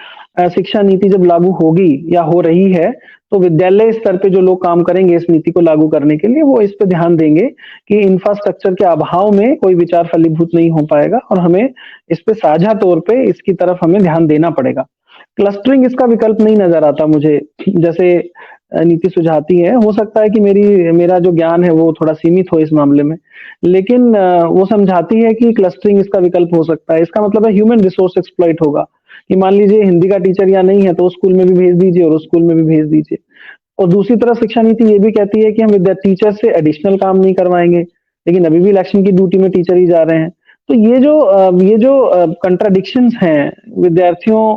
शिक्षा नीति जब लागू होगी या हो रही है तो विद्यालय स्तर पे जो लोग काम करेंगे इस नीति को लागू करने के लिए, वो इस पे ध्यान देंगे कि इंफ्रास्ट्रक्चर के अभाव में कोई विचार फलीभूत नहीं हो पाएगा और हमें इस पे साझा तौर पे इसकी तरफ हमें ध्यान देना पड़ेगा। क्लस्टरिंग इसका विकल्प नहीं नजर आता मुझे। जैसे नीति सुझाती है। हो सकता है कि मेरा जो ज्ञान है वो थोड़ा सीमित हो इस मामले में, लेकिन वो समझाती है कि क्लस्टरिंग इसका विकल्प हो सकता है। इसका मतलब है ह्यूमन रिसोर्स एक्सप्लॉइट होगा, कि मान लीजिए हिंदी का टीचर यहाँ नहीं है तो उस स्कूल में भी भेज दीजिए और उस स्कूल में भी भेज दीजिए। और दूसरी तरफ शिक्षा नीति ये भी कहती है कि हम टीचर से एडिशनल काम नहीं करवाएंगे, लेकिन अभी भी इलेक्शन की ड्यूटी में टीचर ही जा रहे हैं। तो ये जो कंट्राडिक्शंस हैं विद्यार्थियों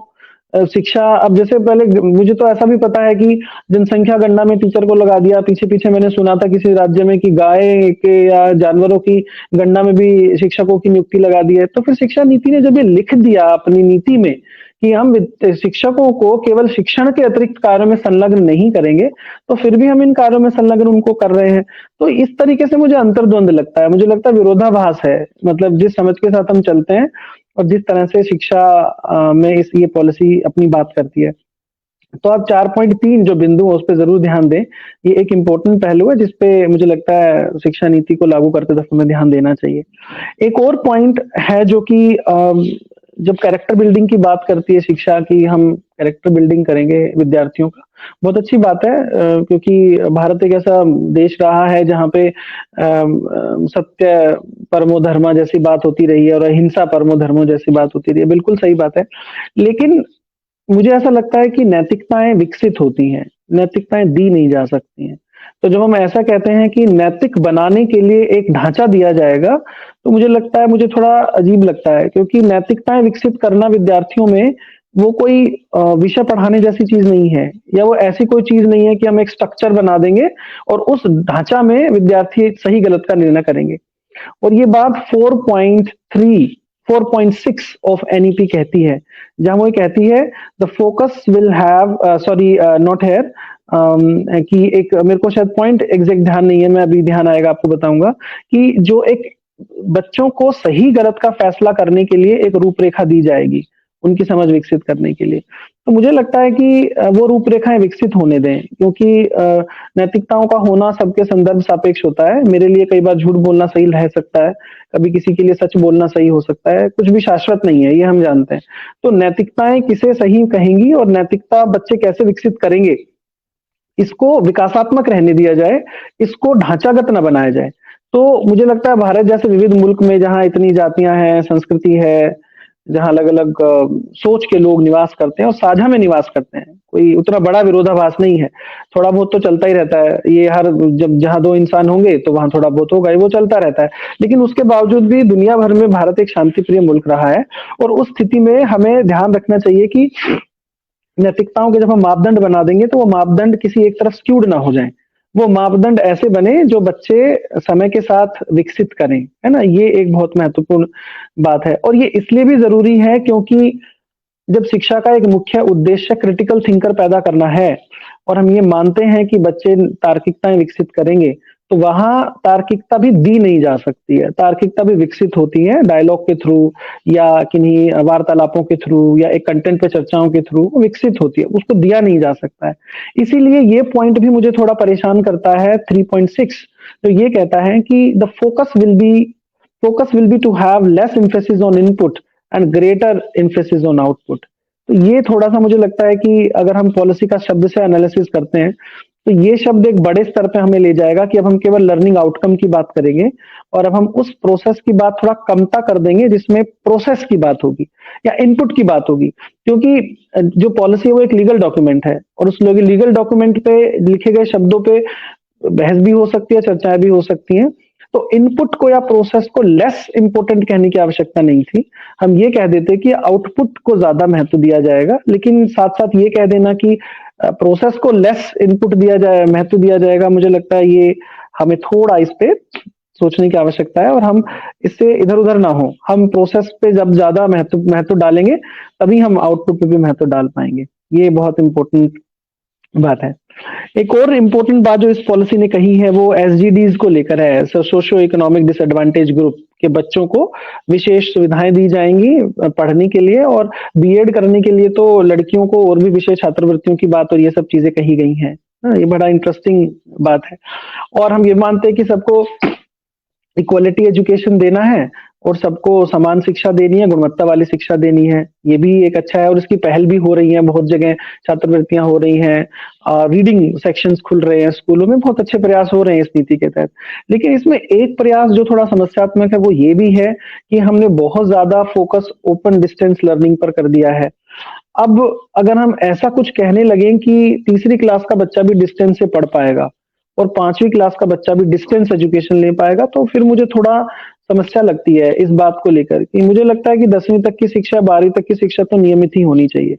शिक्षा, अब जैसे पहले मुझे तो ऐसा भी पता है कि जनसंख्या गणना में टीचर को लगा दिया। पीछे-पीछे मैंने सुना था किसी राज्य में कि गाय के या जानवरों की गणना में भी शिक्षकों की नियुक्ति लगा दी है। तो फिर शिक्षा नीति ने जब ये लिख दिया अपनी नीति में कि हम शिक्षकों को केवल शिक्षण के अतिरिक्त कार्यों में संलग्न नहीं करेंगे, तो फिर भी हम इन कार्यों में संलग्न उनको कर रहे हैं। तो इस तरीके से मुझे अंतर्द्वंद लगता है, मुझे लगता है विरोधाभास है। मतलब जिस समझ के साथ हम चलते हैं और जिस तरह से शिक्षा में ये पॉलिसी अपनी बात करती है। तो आप 4.3 जो बिंदु है उस पे जरूर ध्यान दें। ये एक इम्पोर्टेंट पहलू है जिसपे मुझे लगता है शिक्षा नीति को लागू करते वक्त हमें ध्यान देना चाहिए। एक और पॉइंट है जो कि जब कैरेक्टर बिल्डिंग की बात करती है शिक्षा की, हम कैरेक्टर बिल्डिंग करेंगे विद्यार्थियों का, बहुत अच्छी बात है, क्योंकि भारत एक ऐसा देश रहा है जहाँ पे सत्य परमो धर्मा जैसी बात होती रही है और अहिंसा परमो धर्मो जैसी बात होती रही है। बिल्कुल सही बात है, लेकिन मुझे ऐसा लगता है कि नैतिकताएं विकसित होती हैं, नैतिकताएं दी नहीं जा सकती हैं। तो जब हम ऐसा कहते हैं कि नैतिक बनाने के लिए एक ढांचा दिया जाएगा, तो मुझे लगता है, मुझे थोड़ा अजीब लगता है, क्योंकि नैतिकताएं विकसित करना विद्यार्थियों में वो कोई विषय पढ़ाने जैसी चीज नहीं है, या वो ऐसी कोई चीज नहीं है कि हम एक स्ट्रक्चर बना देंगे और उस ढांचा में विद्यार्थी सही गलत का निर्णय करेंगे। और ये बात 4.6 ऑफ एनईपी कहती है, जहां वो कहती है the focus will have not here, कि एक, मेरे को शायद पॉइंट एग्जैक्ट ध्यान नहीं है, मैं अभी ध्यान आएगा आपको बताऊंगा, कि जो एक बच्चों को सही गलत का फैसला करने के लिए एक रूपरेखा दी जाएगी, उनकी समझ विकसित करने के लिए। तो मुझे लगता है कि वो रूपरेखाएं विकसित होने दें, क्योंकि नैतिकताओं का होना सबके संदर्भ सापेक्ष होता है। मेरे लिए कई बार झूठ बोलना सही रह सकता है, कभी किसी के लिए सच बोलना सही हो सकता है, कुछ भी शाश्वत नहीं है, ये हम जानते हैं। तो नैतिकताएं किसे सही कहेंगी और नैतिकता बच्चे कैसे विकसित करेंगे, इसको विकासात्मक रहने दिया जाए, इसको ढांचागत न बनाया जाए। तो मुझे लगता है भारत जैसे विविध मुल्क में जहां इतनी जातियां हैं, संस्कृति है, जहां अलग-अलग सोच के लोग निवास करते हैं और साझा में निवास करते हैं, कोई उतना बड़ा विरोधाभास नहीं है, थोड़ा बहुत तो चलता ही रहता है। ये हर, जब जहां 2 इंसान होंगे तो वहां थोड़ा बहुत होगा, वो चलता रहता है। लेकिन उसके बावजूद भी दुनिया भर में भारत एक शांति प्रिय मुल्क रहा है, और उस स्थिति में हमें ध्यान रखना चाहिए कि नैतिकताओं के जब हम मापदंड बना देंगे तो वो मापदंड किसी एक तरफ स्क्यूड ना हो जाए, वो मापदंड ऐसे बने जो बच्चे समय के साथ विकसित करें, है ना? ये एक बहुत महत्वपूर्ण बात है, और ये इसलिए भी जरूरी है क्योंकि जब शिक्षा का एक मुख्य उद्देश्य क्रिटिकल थिंकर पैदा करना है, और हम ये मानते हैं कि बच्चे तार्किकताएं विकसित करेंगे, तो वहां तार्किकता भी दी नहीं जा सकती है, तार्किकता भी विकसित होती है डायलॉग के थ्रू, या किन्हीं वार्तालापों के थ्रू, या एक कंटेंट पे चर्चाओं के थ्रू विकसित होती है, उसको दिया नहीं जा सकता है। इसीलिए ये पॉइंट भी मुझे थोड़ा परेशान करता है 3.6, तो ये कहता है कि the focus will be to have less emphasis on input and greater emphasis on output. तो ये थोड़ा-सा मुझे लगता है कि अगर हम पॉलिसी का शब्द से एनालिसिस करते हैं, तो ये शब्द एक बड़े स्तर पे हमें ले जाएगा कि अब हम केवल लर्निंग आउटकम की बात करेंगे, और अब हम उस प्रोसेस की बात थोड़ा कमता कर देंगे जिसमें प्रोसेस की बात होगी या इनपुट की बात होगी। क्योंकि जो पॉलिसी है वो एक लीगल डॉक्यूमेंट है, और उस लीगल डॉक्यूमेंट पे लिखे गए शब्दों पे बहस भी हो सकती है, चर्चाएं भी हो सकती हैं। तो इनपुट को या प्रोसेस को लेस इंपॉर्टेंट कहने की आवश्यकता नहीं थी, हम ये कह देते कि आउटपुट को ज्यादा महत्व दिया जाएगा, लेकिन साथ साथ ये कह देना कि प्रोसेस को लेस इनपुट दिया जाए, महत्व दिया जाएगा, मुझे लगता है ये हमें थोड़ा इस पे सोचने की आवश्यकता है, और हम इससे इधर उधर ना हो। हम प्रोसेस पे जब ज्यादा महत्व डालेंगे, तभी हम आउटपुट पे भी महत्व डाल पाएंगे। ये बहुत इंपॉर्टेंट बात है। एक और इम्पोर्टेंट बात जो इस पॉलिसी ने कही है वो एसडीडीज को लेकर है, सोशियो इकोनॉमिक डिसएडवांटेज ग्रुप के बच्चों को विशेष सुविधाएं दी जाएंगी पढ़ने के लिए, और बीएड करने के लिए तो लड़कियों को और भी विशेष छात्रवृत्तियों की बात और ये सब चीजें कही गई हैं। ये बड़ा इंटरेस्टिंग बात है। और हम ये मानते हैं कि सबको इक्वालिटी एजुकेशन देना है और सबको समान शिक्षा देनी है, गुणवत्ता वाली शिक्षा देनी है। ये भी एक अच्छा है और इसकी पहल भी हो रही है, बहुत जगह छात्रवृत्तियाँ हो रही हैं, रीडिंग सेक्शंस खुल रहे हैं स्कूलों में, बहुत अच्छे प्रयास हो रहे हैं इस नीति के तहत। लेकिन इसमें एक प्रयास जो थोड़ा समस्यात्मक है वो ये भी है कि हमने बहुत ज़्यादा फ़ोकस ओपन डिस्टेंस लर्निंग पर कर दिया है। अब अगर हम ऐसा कुछ कहने लगें कि तीसरी क्लास का बच्चा भी डिस्टेंस से पढ़ पाएगा और 5वीं क्लास का बच्चा भी डिस्टेंस एजुकेशन ले पाएगा, तो फिर मुझे थोड़ा समस्या लगती है इस बात को लेकर कि मुझे लगता है कि 10वीं तक की शिक्षा, 12वीं तक की शिक्षा तो नियमित ही होनी चाहिए।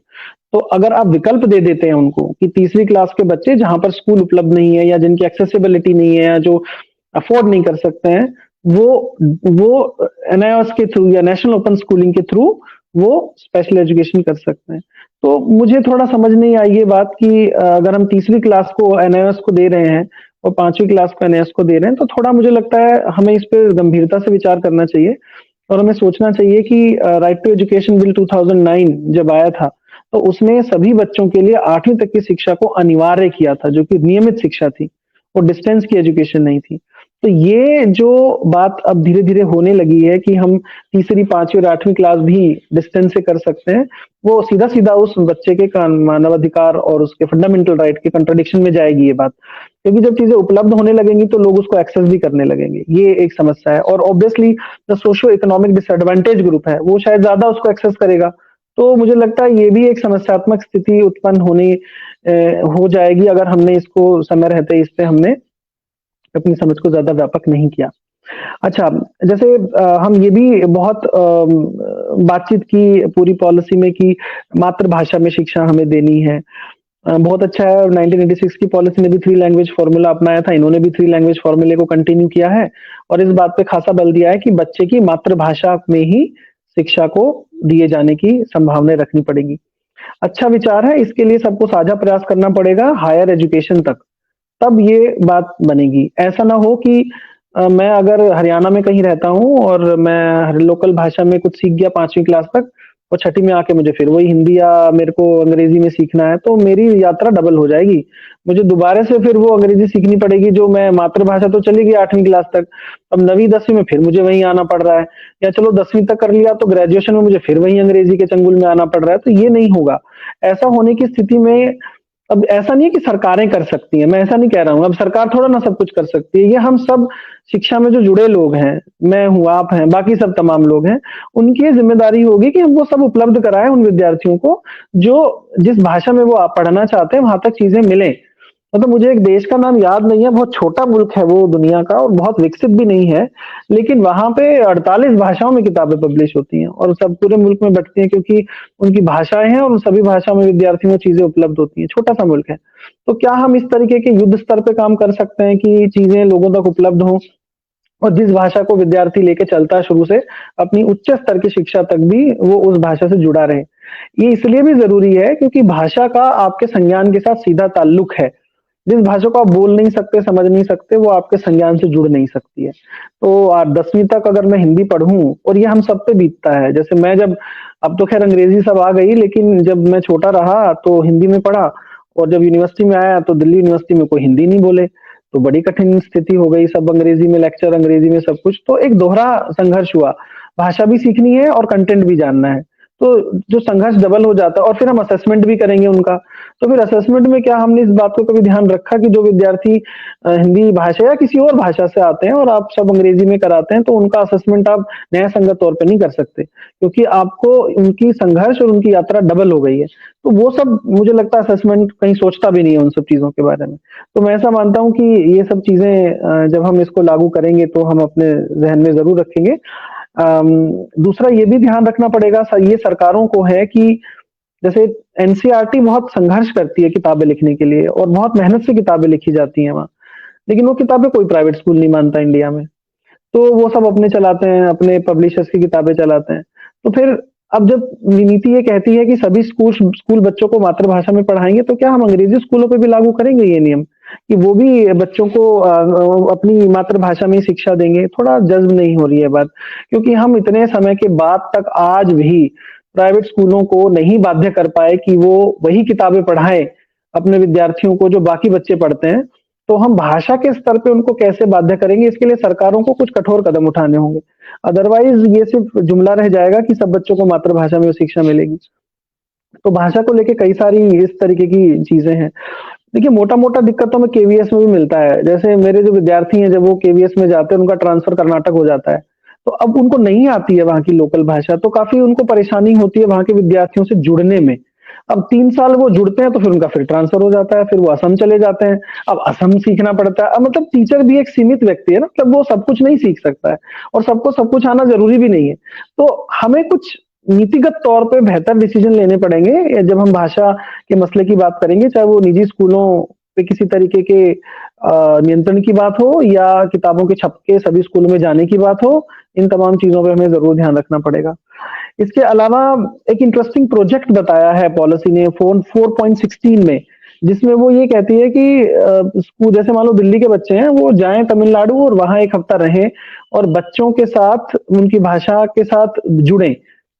तो अगर आप विकल्प दे देते हैं उनको कि तीसरी क्लास के बच्चे जहाँ पर स्कूल उपलब्ध नहीं है या जिनकी एक्सेसिबिलिटी नहीं है या जो अफोर्ड नहीं कर सकते हैं, वो एनआईओएस के थ्रू या नेशनल ओपन स्कूलिंग के थ्रू वो स्पेशल एजुकेशन कर सकते हैं। तो मुझे थोड़ा समझ नहीं आई ये बात कि अगर हम तीसरी क्लास को एनआईओएस को दे रहे हैं और 5वीं क्लास को एनआईओएस को दे रहे हैं, तो थोड़ा मुझे लगता है हमें इस पे गंभीरता से विचार करना चाहिए और हमें सोचना चाहिए कि राइट टू एजुकेशन बिल 2009 जब आया था, तो उसने सभी बच्चों के लिए 8वीं तक की शिक्षा को अनिवार्य किया था, जो कि नियमित शिक्षा थी और डिस्टेंस की एजुकेशन नहीं थी। तो ये जो बात अब धीरे-धीरे होने लगी है कि हम तीसरी, 5वीं और 8वीं क्लास भी डिस्टेंस से कर सकते हैं, वो सीधा-सीधा उस बच्चे के मानवाधिकार और उसके फंडामेंटल राइट के कंट्राडिक्शन में जाएगी ये बात। क्योंकि जब चीज़ें उपलब्ध होने लगेंगी तो लोग उसको एक्सेस भी करने लगेंगे। ये एक समस्या है और ऑब्वियसली जो सोशियो इकोनॉमिक डिसएडवांटेज ग्रुप है, वो शायद ज़्यादा उसको एक्सेस करेगा। तो मुझे लगता है ये भी एक समस्यात्मक स्थिति उत्पन्न हो जाएगी अगर हमने इसको समय रहते इस पे हमने अपनी समझ को ज़्यादा व्यापक नहीं किया। अच्छा, जैसे हम ये भी बहुत बातचीत की पूरी पॉलिसी में कि मातृभाषा में शिक्षा हमें देनी है। बहुत अच्छा है और 1986 की पॉलिसी ने भी 3 लैंग्वेज फ़ॉर्मूला अपनाया था, इन्होंने भी 3 लैंग्वेज फ़ॉर्मूले को कंटिन्यू किया है और इस बात पे खासा बल दिया है कि बच्चे की मातृभाषा में ही शिक्षा को दिए जाने की संभावनाएँ रखनी पड़ेगी। अच्छा विचार है, इसके लिए सबको साझा प्रयास करना पड़ेगा हायर एजुकेशन तक, तब ये बात बनेगी। ऐसा ना हो कि मैं अगर हरियाणा में कहीं रहता हूँ और मैं लोकल भाषा में कुछ सीख गया 5वीं क्लास तक और छठी में आके मुझे फिर वही हिंदी या मेरे को अंग्रेजी में सीखना है, तो मेरी यात्रा डबल हो जाएगी। मुझे दोबारा से फिर वो अंग्रेजी सीखनी पड़ेगी जो मैं मातृभाषा तो चली गई 8वीं क्लास तक, अब 9वीं 10वीं में फिर मुझे वहीं आना पड़ रहा है या चलो 10वीं तक कर लिया तो ग्रेजुएशन में मुझे फिर वहीं अंग्रेजी के चंगुल में आना पड़ रहा है, तो ये नहीं होगा। ऐसा होने की स्थिति में अब ऐसा नहीं है कि सरकारें कर सकती हैं, मैं ऐसा नहीं कह रहा हूँ, अब सरकार थोड़ा ना सब कुछ कर सकती है, ये हम सब शिक्षा में जो जुड़े लोग हैं, मैं हूँ, आप हैं, बाकी सब तमाम लोग हैं, उनकी ये ज़िम्मेदारी होगी कि हम वो सब उपलब्ध कराएँ उन विद्यार्थियों को, जो जिस भाषा में वो आप पढ़ना चाहते हैं, वहाँ तक चीज़ें मिलें। मतलब मुझे एक देश का नाम याद नहीं है, बहुत छोटा मुल्क है वो दुनिया का और बहुत विकसित भी नहीं है, लेकिन वहाँ पे 48 भाषाओं में किताबें पब्लिश होती हैं और सब पूरे मुल्क में बँटती हैं क्योंकि उनकी भाषाएँ हैं और उन सभी भाषाओं में विद्यार्थियों को चीज़ें उपलब्ध होती हैं, छोटा-सा मुल्क है। तो क्या हम इस तरीके के युद्ध स्तर पे काम कर सकते हैं कि चीज़ें लोगों तक उपलब्ध हों और जिस भाषा को विद्यार्थी लेके चलता है शुरू से, अपनी उच्च स्तर की शिक्षा तक भी वो उस भाषा से जुड़ा रहे। ये इसलिए भी ज़रूरी है क्योंकि भाषा का आपके संज्ञान के साथ सीधा ताल्लुक है। जिस भाषा को आप बोल नहीं सकते, समझ नहीं सकते, वो आपके संज्ञान से जुड़ नहीं सकती है। तो 10वीं तक अगर मैं हिंदी पढ़ूँ और ये हम सब पे बीतता है, जैसे मैं जब अब तो ख़ैर अंग्रेज़ी सब आ गई, लेकिन जब मैं छोटा रहा तो हिंदी में पढ़ा और जब यूनिवर्सिटी में आया तो दिल्ली यूनिवर्सिटी में कोई हिंदी नहीं बोले, तो बड़ी कठिन स्थिति हो गई, सब अंग्रेज़ी में लेक्चर, अंग्रेज़ी में सब कुछ, तो एक दोहरा संघर्ष हुआ। भाषा भी सीखनी है और कंटेंट भी जानना है। तो जो संघर्ष डबल हो जाता है और फिर हम असेसमेंट भी करेंगे उनका। तो फिर असेसमेंट में क्या हमने इस बात को कभी ध्यान रखा कि जो विद्यार्थी हिंदी भाषा या किसी और भाषा से आते हैं और आप सब अंग्रेजी में कराते हैं, तो उनका असेसमेंट आप न्यायसंगत तौर पे नहीं कर सकते, क्योंकि आपको उनकी संघर्ष और उनकी यात्रा डबल हो गई है। तो वो सब मुझे लगता है असेसमेंट कहीं सोचता भी नहीं है उन सब चीज़ों के बारे में। तो मैं ऐसा मानता हूँ कि ये सब चीज़ें जब हम इसको लागू करेंगे तो हम अपने ज़हन में ज़रूर रखेंगे। दूसरा ये भी ध्यान रखना पड़ेगा ये सरकारों को है कि जैसे एनसीईआरटी बहुत संघर्ष करती है किताबें लिखने के लिए और बहुत मेहनत से किताबें लिखी जाती हैं वहाँ। लेकिन वो किताबें कोई प्राइवेट स्कूल नहीं मानता इंडिया में। तो वो सब अपने चलाते हैं, अपने पब्लिशर्स की किताबें चलाते हैं। तो फिर अब जब नीति ये कहती है कि सभी स्कूल बच्चों को मातृभाषा में पढ़ाएँगे, तो क्या हम अंग्रेजी स्कूलों पे भी लागू करेंगे ये नियम? कि वो भी बच्चों को अपनी मातृभाषा में शिक्षा देंगे? थोड़ा जज़्ब नहीं हो रही है बात, क्योंकि हम इतने समय के बाद तक आज भी प्राइवेट स्कूलों को नहीं बाध्य कर पाए कि वो वही किताबें पढ़ाएँ अपने विद्यार्थियों को जो बाकी बच्चे पढ़ते हैं। तो हम भाषा के स्तर पे उनको कैसे बाध्य करेंगे, इसके लिए सरकारों को कुछ कठोर कदम उठाने होंगे। अदरवाइज़ ये सिर्फ़ जुमला रह जाएगा कि सब बच्चों को मातृभाषा में शिक्षा मिलेगी। तो भाषा को लेके कई सारी इस तरीके की चीज़ें हैं। देखिए, मोटा-मोटा दिक्कत तो हमें केवीएस में भी मिलता है। जैसे मेरे जो विद्यार्थी हैं, जब वो केवीएस में जाते हैं, उनका ट्रांसफ़र कर्नाटक हो जाता है। तो अब उनको नहीं आती है वहाँ की लोकल भाषा, तो काफ़ी उनको परेशानी होती है वहाँ के विद्यार्थियों से जुड़ने में। अब 3 साल वो जुड़ते हैं, तो फिर उनका फिर ट्रांसफ़र हो जाता है, फिर वो असम चले जाते हैं। अब असम सीखना पड़ता है। अब मतलब टीचर भी एक सीमित व्यक्ति है ना, मतलब वो सब कुछ नहीं सीख सकता है और सबको सब कुछ आना ज़रूरी भी नहीं है। तो हमें कुछ नीतिगत तौर पे बेहतर डिसीज़न लेने पड़ेंगे जब हम भाषा के मसले की बात करेंगे, चाहे वो निजी स्कूलों पे किसी तरीके के नियंत्रण की बात हो या किताबों के छप के सभी स्कूलों में जाने की बात हो, इन तमाम चीज़ों पे हमें ज़रूर ध्यान रखना पड़ेगा। इसके अलावा एक इंटरेस्टिंग प्रोजेक्ट बताया है पॉलिसी ने फ़ोन 4.16 में, जिसमें वो ये कहती है कि स्कूल जैसे मान लो दिल्ली के बच्चे हैं, वो जाएँ तमिलनाडु और वहाँ 1 हफ्ता रहें और बच्चों के साथ उनकी भाषा के साथ जुड़ें।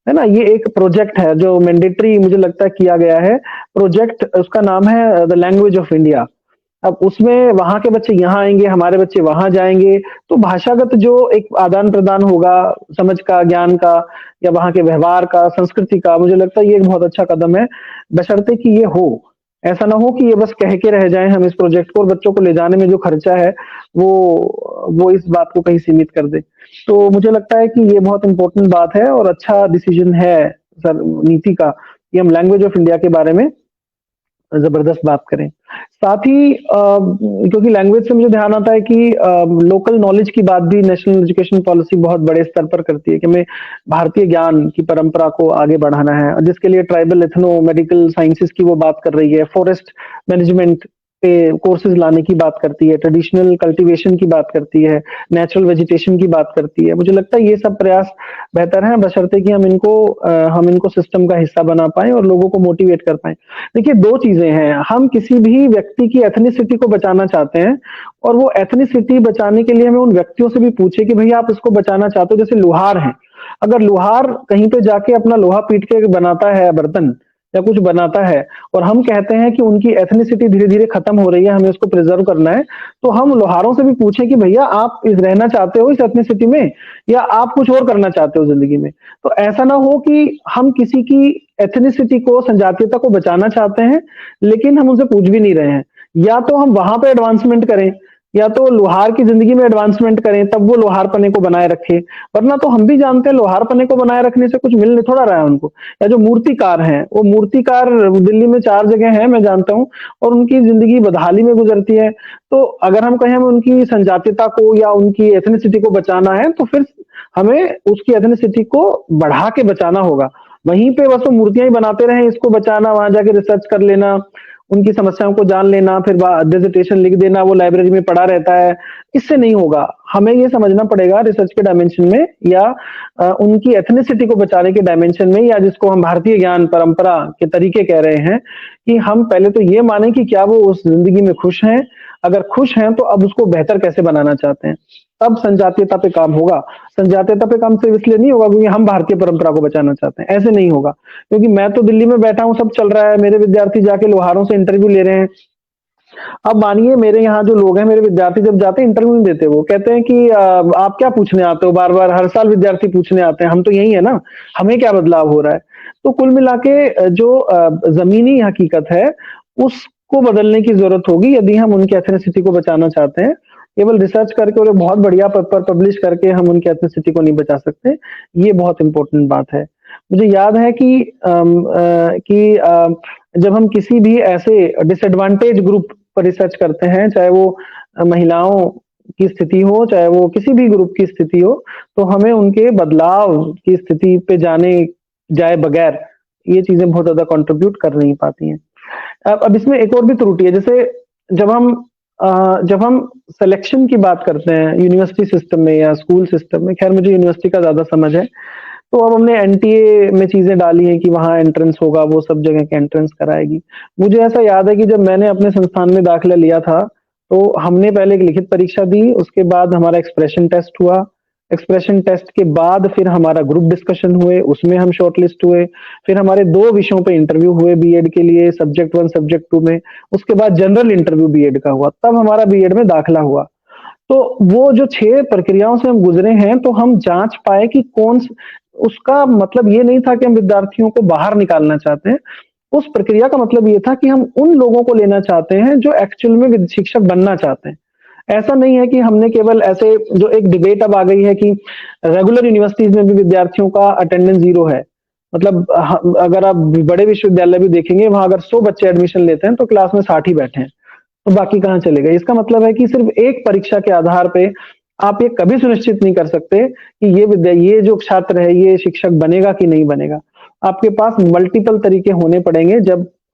है ना? ये एक प्रोजेक्ट है जो मैंडेटरी मुझे लगता है किया गया है। प्रोजेक्ट उसका नाम है द लैंग्वेज ऑफ इंडिया। अब उसमें वहाँ के बच्चे यहाँ आएँगे, हमारे बच्चे वहाँ जाएँगे, तो भाषागत जो एक आदान-प्रदान होगा, समझ का, ज्ञान का या वहाँ के व्यवहार का, संस्कृति का, मुझे लगता है ये एक बहुत अच्छा कदम है, बशर्ते कि ये हो। ऐसा ना हो कि ये बस कह के रह जाएँ हम इस प्रोजेक्ट को और बच्चों को ले जाने में जो खर्चा है, वो इस बात को कहीं सीमित कर दे। तो मुझे लगता है कि ये बहुत इम्पोर्टेंट बात है और अच्छा डिसीज़न है सर नीति का कि हम लैंग्वेज ऑफ इंडिया के बारे में ज़बरदस्त बात करें। साथ ही क्योंकि लैंग्वेज से मुझे ध्यान आता है कि लोकल नॉलेज की बात भी नेशनल एजुकेशन पॉलिसी बहुत बड़े स्तर पर करती है कि हमें भारतीय ज्ञान की परंपरा को आगे बढ़ाना है, जिसके लिए ट्राइबल एथनो मेडिकल साइंसेज़ की वो बात कर रही है, फॉरेस्ट मैनेजमेंट पे कोर्सेज़ लाने की बात करती है, ट्रेडिशनल कल्टीवेशन की बात करती है, नेचुरल वेजिटेशन की बात करती है। मुझे लगता है ये सब प्रयास बेहतर हैं बशर्ते कि हम इनको सिस्टम का हिस्सा बना पाएँ और लोगों को मोटिवेट कर पाएँ। देखिए 2 चीज़ें हैं, हम किसी भी व्यक्ति की एथनिसिटी को बचाना चाहते हैं और वो एथनिसिटी बचाने के लिए हमें उन व्यक्तियों से भी पूछे कि भैया आप इसको बचाना चाहते हो, जैसे लुहार हैं। अगर लुहार कहीं पे जाके अपना लोहा पीट के बनाता है बर्तन या कुछ बनाता है और हम कहते हैं कि उनकी एथनिसिटी धीरे-धीरे खत्म हो रही है, हमें उसको प्रिज़र्व करना है, तो हम लुहारों से भी पूछें कि भैया आप इस रहना चाहते हो इस एथनिसिटी में या आप कुछ और करना चाहते हो ज़िंदगी में? तो ऐसा ना हो कि हम किसी की एथनिसिटी को, संजातीयता को बचाना चाहते हैं, लेकिन हम उनसे पूछ भी नहीं रहे हैं। या तो हम वहाँ पे एडवांसमेंट करें, या तो लोहार की ज़िंदगी में एडवांसमेंट करें, तब वो लोहारपने को बनाए रखे। वरना तो हम भी जानते हैं लोहारपने को बनाए रखने से कुछ मिल थोड़ा रहा है उनको। या जो मूर्तिकार हैं, वो मूर्तिकार दिल्ली में 4 जगह हैं मैं जानता हूँ और उनकी ज़िंदगी बदहाली में गुज़रती है। तो अगर हम कहें हमें उनकी संजातीयता को या उनकी एथनिसिटी को बचाना है, तो फिर हमें उसकी एथनिसिटी को बढ़ा के बचाना होगा। वहीं पे बस वो मूर्तियाँ ही बनाते रहें, इसको बचाना, वहाँ जाके रिसर्च कर लेना, उनकी समस्याओं को जान लेना, फिर डिसर्टेशन लिख देना, वो लाइब्रेरी में पड़ा रहता है, इससे नहीं होगा। हमें ये समझना पड़ेगा रिसर्च के डायमेंशन में या उनकी एथनिसिटी को बचाने के डायमेंशन में या जिसको हम भारतीय ज्ञान परंपरा के तरीके कह रहे हैं, कि हम पहले तो ये मानें कि क्या वो उस ज़िंदगी में खुश हैं? अगर खुश हैं, तो अब उसको बेहतर कैसे बनाना चाहते हैं? तब संजातीयता पे काम होगा। संजातीयता पे काम सिर्फ इसलिए नहीं होगा क्योंकि हम भारतीय परंपरा को बचाना चाहते हैं, ऐसे नहीं होगा। क्योंकि मैं तो दिल्ली में बैठा हूँ, सब चल रहा है, मेरे विद्यार्थी जाके लोहारों से इंटरव्यू ले रहे हैं। अब मानिए मेरे यहाँ जो लोग हैं, मेरे विद्यार्थी जब जाते हैं इंटरव्यू नहीं देते वो, कहते हैं कि आप क्या पूछने आते हो बार-बार? हर साल विद्यार्थी पूछने आते हैं, हम तो यही है ना, हमें क्या बदलाव हो रहा है? तो कुल मिला के जो ज़मीनी हकीकत है, उसको बदलने की ज़रूरत होगी यदि हम उनकी एथनिसिटी को बचाना चाहते हैं। केवल रिसर्च करके और एक बहुत बढ़िया पेपर पब्लिश करके हम उनकी एथनिसिटी को नहीं बचा सकते, ये बहुत इम्पोर्टेंट बात है। मुझे याद है कि जब हम किसी भी ऐसे डिसएडवांटेज ग्रुप पर रिसर्च करते हैं, चाहे वो महिलाओं की स्थिति हो, चाहे वो किसी भी ग्रुप की स्थिति हो, तो हमें उनके बदलाव की स्थिति पे जाए बगैर ये चीज़ें बहुत ज़्यादा कंट्रीब्यूट कर नहीं पाती हैं। अब इसमें एक और भी त्रुटि है, जैसे जब हम जब हम सिलेक्शन की बात करते हैं यूनिवर्सिटी सिस्टम में या स्कूल सिस्टम में, खैर मुझे यूनिवर्सिटी का ज़्यादा समझ है, तो अब हमने एनटीए में चीज़ें डाली हैं कि वहाँ एंट्रेंस होगा, वो सब जगह के एंट्रेंस कराएगी। मुझे ऐसा याद है कि जब मैंने अपने संस्थान में दाखिला लिया था, तो हमने पहले एक लिखित परीक्षा दी, उसके बाद हमारा एक्सप्रेशन टेस्ट हुआ, एक्सप्रेशन टेस्ट के बाद फिर हमारा ग्रुप डिस्कशन हुए, उसमें हम शॉर्टलिस्ट हुए। फिर हमारे 2 विषयों पे इंटरव्यू हुए बीएड के लिए, सब्जेक्ट 1, सब्जेक्ट 2 में। उसके बाद जनरल इंटरव्यू बीएड का हुआ, तब हमारा बीएड में दाखिला हुआ। तो वो जो 6 प्रक्रियाओं से हम गुज़रे हैं, तो हम जाँच पाए कि उसका मतलब ये नहीं था कि हम विद्यार्थियों को बाहर निकालना चाहते हैं। उस प्रक्रिया का मतलब ये था कि हम उन लोगों को लेना चाहते हैं जो एक्चुअल में शिक्षक बनना चाहते हैं। ऐसा नहीं है कि हमने केवल ऐसे, जो एक डिबेट अब आ गई है कि रेगुलर यूनिवर्सिटीज़ में भी विद्यार्थियों का अटेंडेंस 0 है। मतलब अगर आप बड़े विश्वविद्यालय भी देखेंगे, वहाँ अगर 100 बच्चे एडमिशन लेते हैं, तो क्लास में 60 ही बैठे हैं। तो बाकी कहाँ चले गए? इसका मतलब है कि सिर्फ एक परीक्षा के आधार पे आप ये कभी सुनिश्चित नहीं कर सकते कि ये जो छात्र है, ये शिक्षक बनेगा कि नहीं बनेगा। आपके पास मल्टीपल तरीके होने पड़ेंगे,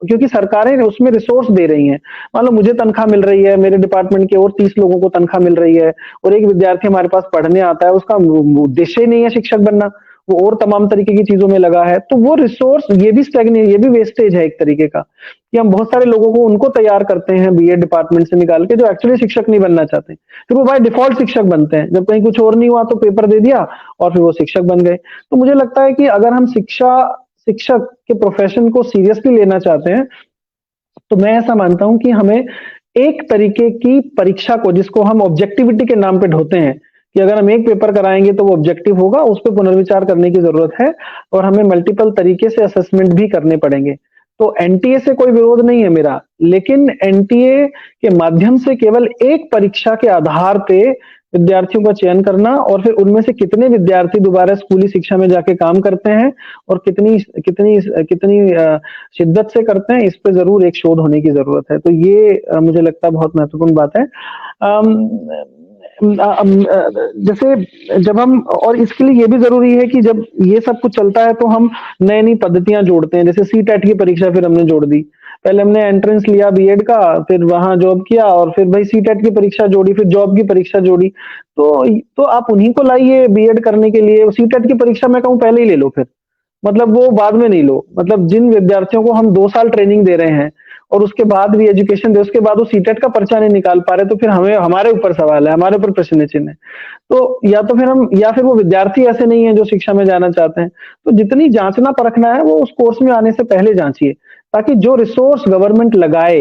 क्योंकि सरकारें उसमें रिसोर्स दे रही हैं। मान लो मुझे तनख्वाह मिल रही है, मेरे डिपार्टमेंट के और 30 लोगों को तनख्वाह मिल रही है, और एक विद्यार्थी हमारे पास पढ़ने आता है, उसका उद्देश्य ही नहीं है शिक्षक बनना, वो और तमाम तरीके की चीज़ों में लगा है। तो वो रिसोर्स, ये भी वेस्टेज है एक तरीके का, कि हम बहुत सारे लोगों को उनको तैयार करते हैं बीएड डिपार्टमेंट से निकाल के, जो एक्चुअली शिक्षक नहीं बनना चाहते। फिर वो बाय डिफ़ॉल्ट शिक्षक बनते हैं, जब कहीं कुछ और नहीं हुआ तो पेपर दे दिया और फिर वो शिक्षक बन गए। तो मुझे लगता है कि अगर हम शिक्षक के प्रोफ़ेशन को सीरियसली लेना चाहते हैं, तो मैं ऐसा मानता हूँ कि हमें एक तरीके की परीक्षा को, जिसको हम ऑब्जेक्टिविटी के नाम पे ढोते हैं, कि अगर हम एक पेपर कराएँगे तो वो ऑब्जेक्टिव होगा, उस पे पुनर्विचार करने की ज़रूरत है, और हमें मल्टीपल तरीके से असेसमेंट भी करने पड़ेंगे। तो एनटीए से कोई विरोध नहीं है मेरा, लेकिन एनटीए के माध्यम से केवल एक परीक्षा के आधार पे विद्यार्थियों का चयन करना, और फिर उनमें से कितने विद्यार्थी दोबारा स्कूली शिक्षा में जाके काम करते हैं और कितनी कितनी कितनी शिद्दत से करते हैं, इस पे ज़रूर एक शोध होने की ज़रूरत है। तो ये मुझे लगता है बहुत महत्वपूर्ण बात है। जैसे जब हम, और इसके लिए ये भी ज़रूरी है कि जब ये सब कुछ चलता है तो हम नई-नई पद्धतियाँ जोड़ते हैं। जैसे सीटेट की परीक्षा फिर हमने जोड़ दी। पहले हमने एंट्रेंस लिया बीएड का, फिर वहाँ जॉब किया, और फिर भाई सीटेट की परीक्षा जोड़ी, फिर जॉब की परीक्षा जोड़ी। तो आप उन्हीं को लाइए बीएड करने के लिए। सीटेट की परीक्षा मैं कहूँ पहले ही ले लो फिर। मतलब वो बाद में नहीं लो। मतलब जिन विद्यार्थियों को हम 2 साल ट्रेनिंग दे रहे हैं और उसके बाद भी एजुकेशन दे, उसके बाद वो सीटेट का पर्चा नहीं निकाल पा रहे, तो फिर हमारे ऊपर सवाल है, हमारे ऊपर प्रश्न चिन्ह है। तो या फिर वो विद्यार्थी ऐसे नहीं है जो शिक्षा में जाना चाहते हैं। तो जितनी जांचना परखना है वो उस कोर्स में आने से पहले जांचिए, ताकि जो रिसोर्स गवर्नमेंट लगाए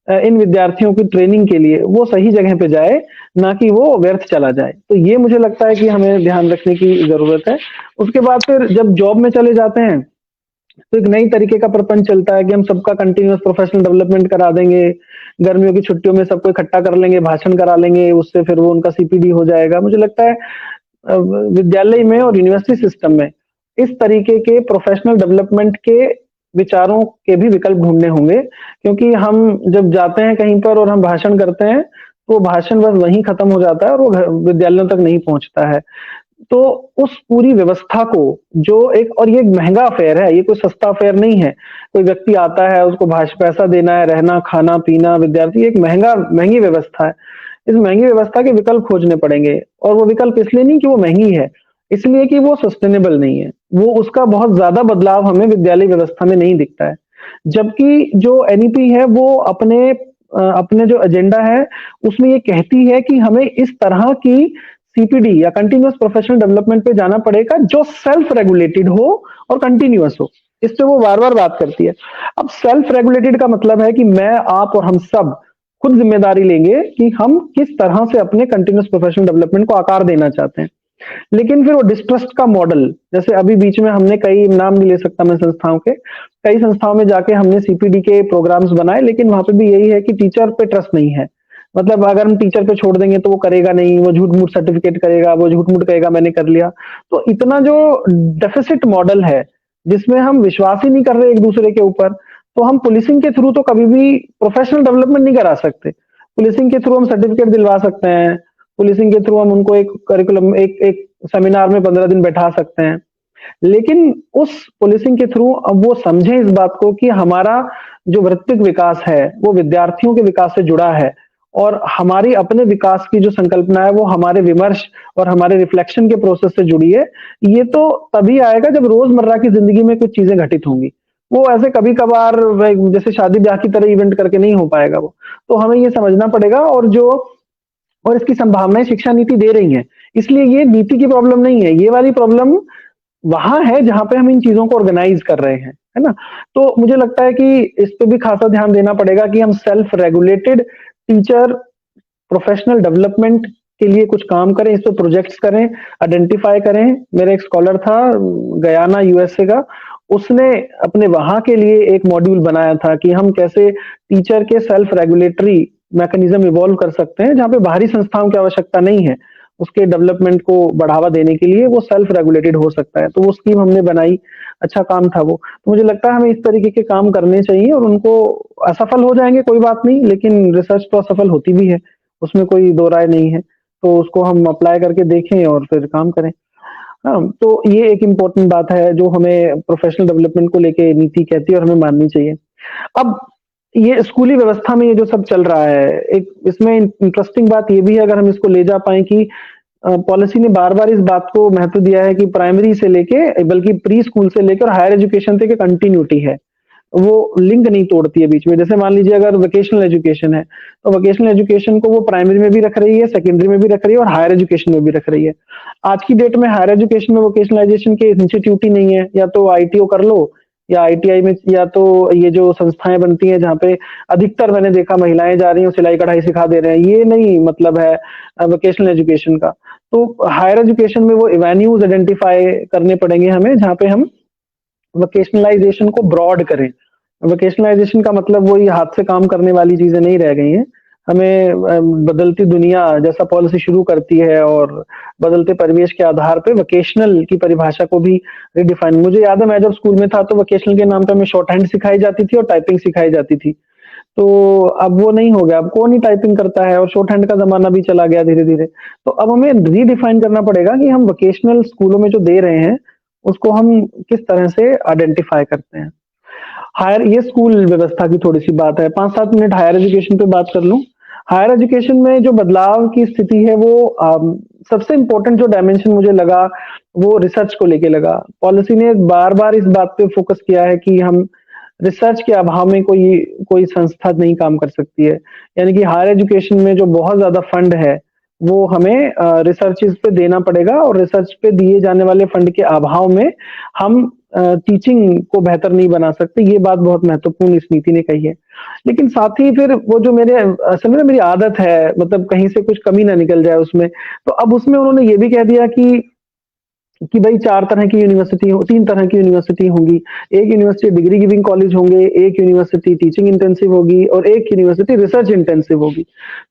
इन विद्यार्थियों की ट्रेनिंग के लिए, वो सही जगह पे जाए, ना कि वो व्यर्थ चला जाए। तो ये मुझे लगता है कि हमें ध्यान रखने की ज़रूरत है। उसके बाद फिर जब जॉब में चले जाते हैं, तो एक नई तरीके का प्रपंच चलता है कि हम सबका कंटिन्यूअस प्रोफेशनल डेवलपमेंट करा देंगे। गर्मियों की छुट्टियों में सबको इकट्ठा कर लेंगे, भाषण करा लेंगे, उससे फिर वो उनका सीपीडी हो जाएगा। मुझे लगता है विद्यालय में और यूनिवर्सिटी सिस्टम में इस तरीके के प्रोफेशनल डेवलपमेंट के विचारों के भी विकल्प ढूँढने होंगे, क्योंकि हम जब जाते हैं कहीं पर और हम भाषण करते हैं, तो वो भाषण बस वहीं खत्म हो जाता है और वो विद्यालयों तक नहीं पहुँचता है। तो उस पूरी व्यवस्था को, जो एक, और ये एक महँगा अफ़ेयर है, ये कोई सस्ता अफ़ेयर नहीं है। कोई व्यक्ति आता है, उसको पैसा देना है, रहना, खाना-पीना, विद्यार्थी, एक महँगी व्यवस्था है। इस महँगी व्यवस्था के विकल्प खोजने पड़ेंगे, और वो विकल्प इसलिए नहीं कि वो महँगी है, इसलिए कि वो सस्टेनेबल नहीं है। वो उसका बहुत ज़्यादा बदलाव हमें विद्यालय व्यवस्था में नहीं दिखता है। जबकि जो एनईपी है वो अपने जो एजेंडा है, उसमें ये कहती है कि हमें इस तरह की सीपीडी या कंटीन्यूअस प्रोफेशनल डेवलपमेंट पे जाना पड़ेगा, जो सेल्फ रेगुलेटेड हो और कंटीन्यूअस हो। इस पे वो बार-बार बात करती है। अब सेल्फ रेगुलेटेड का मतलब है कि मैं, आप और हम सब खुद ज़िम्मेदारी लेंगे कि हम किस तरह से अपने कंटीन्यूअस प्रोफेशनल डेवलपमेंट को आकार देना चाहते हैं। लेकिन फिर वो डिस्ट्रस्ट का मॉडल, जैसे अभी बीच में हमने, कई नाम नहीं ले सकता मैं संस्थाओं के, कई संस्थाओं में जाके हमने सीपीडी के प्रोग्राम्स बनाए, लेकिन वहाँ पे भी यही है कि टीचर पे ट्रस्ट नहीं है। मतलब अगर हम टीचर पे छोड़ देंगे तो वो करेगा नहीं, वो झूठ-मूठ सर्टिफिकेट करेगा, वो झूठ-मूठ कहेगा मैंने कर लिया। तो इतना जो डेफ़िसिट मॉडल है, जिसमें हम विश्वास ही नहीं कर रहे एक-दूसरे के ऊपर, तो हम पुलिसिंग के थ्रू तो कभी भी प्रोफेशनल डेवलपमेंट नहीं करा सकते। पुलिसिंग के थ्रू हम सर्टिफिकेट दिलवा सकते हैं, पुलिसिंग के थ्रू हम उनको एक करिकुलम, एक सेमिनार में 15 दिन बैठा सकते हैं। लेकिन उस पुलिसिंग के थ्रू अब वो समझें इस बात को कि हमारा जो वृत्तिक विकास है, वो विद्यार्थियों के विकास से जुड़ा है, और हमारी अपने विकास की जो संकल्पना है, वो हमारे विमर्श और हमारे रिफ्लेक्शन के प्रोसेस से जुड़ी है। ये तो तभी आएगा जब रोज़मर्रा की ज़िंदगी में कुछ चीज़ें घटित होंगी। वो ऐसे कभी-कभार जैसे शादी-ब्याह की तरह इवेंट करके नहीं हो पाएगा वो। तो हमें ये समझना पड़ेगा, और जो और इसकी संभावनाएं शिक्षा नीति दे रही है। इसलिए ये नीति की प्रॉब्लम नहीं है, ये वाली प्रॉब्लम वहां है जहां पे हम इन चीजों को ऑर्गेनाइज कर रहे हैं, है ना? तो मुझे लगता है कि इस पे भी खासा ध्यान देना पड़ेगा कि हम self regulated teacher professional development के लिए कुछ काम करें, इस पे प्रोजेक्ट्स करें, आइडेंटिफाई करें। मेरा एक स्कॉलर था गयाना यूएसए का, उसने अपने वहां के लिए एक मॉड्यूल बनाया था कि हम कैसे टीचर के सेल्फ रेगुलेटरी मैकेनिज्म इवॉल्व कर सकते हैं, जहां पे बाहरी संस्थाओं की आवश्यकता नहीं है उसके डेवलपमेंट को बढ़ावा देने के लिए, वो सेल्फ रेगुलेटेड हो सकता है। तो वो स्कीम हमने बनाई, अच्छा काम था वो। तो मुझे लगता है हमें इस तरीके के काम करने चाहिए, और उनको असफल हो जाएंगे कोई बात नहीं, लेकिन रिसर्च तो असफल होती भी है, उसमें कोई दो राय नहीं है। तो उसको हम अप्लाई करके देखें और फिर काम करें। हाँ, तो ये एक इम्पोर्टेंट बात है जो हमें प्रोफेशनल डेवलपमेंट को लेके नीति कहती है और हमें माननी चाहिए। अब ये स्कूली व्यवस्था में ये जो सब चल रहा है, एक इसमें इंटरेस्टिंग बात ये भी है, अगर हम इसको ले जा पाए कि पॉलिसी ने बार-बार इस बात को महत्व दिया है कि प्राइमरी से लेके, बल्कि प्री स्कूल से लेकर हायर एजुकेशन तक एक कंटिन्यूटी है। वो लिंक नहीं तोड़ती है बीच में। जैसे मान लीजिए अगर वोकेशनल एजुकेशन है, तो वोकेशनल एजुकेशन को वो प्राइमरी में भी रख रही है, सेकेंडरी में भी रख रही है और हायर एजुकेशन में भी रख रही है। आज की डेट में हायर एजुकेशन में वोकेशनलाइजेशन के इंस्टीट्यूट ही नहीं है, या तो आईटीओ कर लो या आईटीआई में, या तो ये जो संस्थाएं बनती हैं जहाँ पे अधिकतर मैंने देखा महिलाएं जा रही हैं, सिलाई कढ़ाई सिखा दे रहे हैं, ये नहीं मतलब है वोकेशनल एजुकेशन का। तो हायर एजुकेशन में वो एवेन्यूज आइडेंटिफाई करने पड़ेंगे हमें, जहाँ पे हम वोकेशनलाइजेशन को ब्रॉड करें। वोकेशनलाइजेशन का मतलब वही हाथ से काम करने वाली चीजें नहीं रह गई हैं। हमें बदलती दुनिया जैसा पॉलिसी शुरू करती है और बदलते परिवेश के आधार पे वोकेशनल की परिभाषा को भी रिडिफाइन। मुझे याद है मैं जब स्कूल में था तो वोकेशनल के नाम पे हमें शॉर्ट हैंड सिखाई जाती थी और टाइपिंग सिखाई जाती थी। तो अब वो नहीं हो गया, अब कौन ही टाइपिंग करता है, और शॉर्ट हैंड का जमाना भी चला गया धीरे धीरे। तो अब हमें रीडिफाइन करना पड़ेगा कि हम वोकेशनल स्कूलों में जो दे रहे हैं उसको हम किस तरह से आइडेंटिफाई करते हैं। हायर, ये स्कूल व्यवस्था की थोड़ी सी बात है, 5-7 मिनट हायर एजुकेशन पे बात कर लूं। हायर एजुकेशन में जो बदलाव की स्थिति है वो सबसे इंपॉर्टेंट जो डायमेंशन मुझे लगा वो रिसर्च को लेके लगा। पॉलिसी ने बार बार इस बात पे फोकस किया है कि हम रिसर्च के अभाव में कोई कोई संस्था नहीं काम कर सकती है। यानी कि हायर एजुकेशन में जो बहुत ज्यादा फंड है वो हमें रिसर्चेस पे देना पड़ेगा, और रिसर्च पे दिए जाने वाले फंड के अभाव में हम टीचिंग को बेहतर नहीं बना सकते। ये बात बहुत महत्वपूर्ण इस नीति ने कही है। लेकिन साथ ही फिर वो जो मेरे असल में मेरी आदत है, मतलब कहीं से कुछ कमी ना निकल जाए उसमें, तो अब उसमें उन्होंने ये भी कह दिया कि भाई 4 तरह की यूनिवर्सिटी हो, 3 तरह की यूनिवर्सिटी होंगी। एक यूनिवर्सिटी डिग्री गिविंग कॉलेज होंगे, एक यूनिवर्सिटी टीचिंग इंटेंसिव होगी और एक यूनिवर्सिटी रिसर्च इंटेंसिव होगी।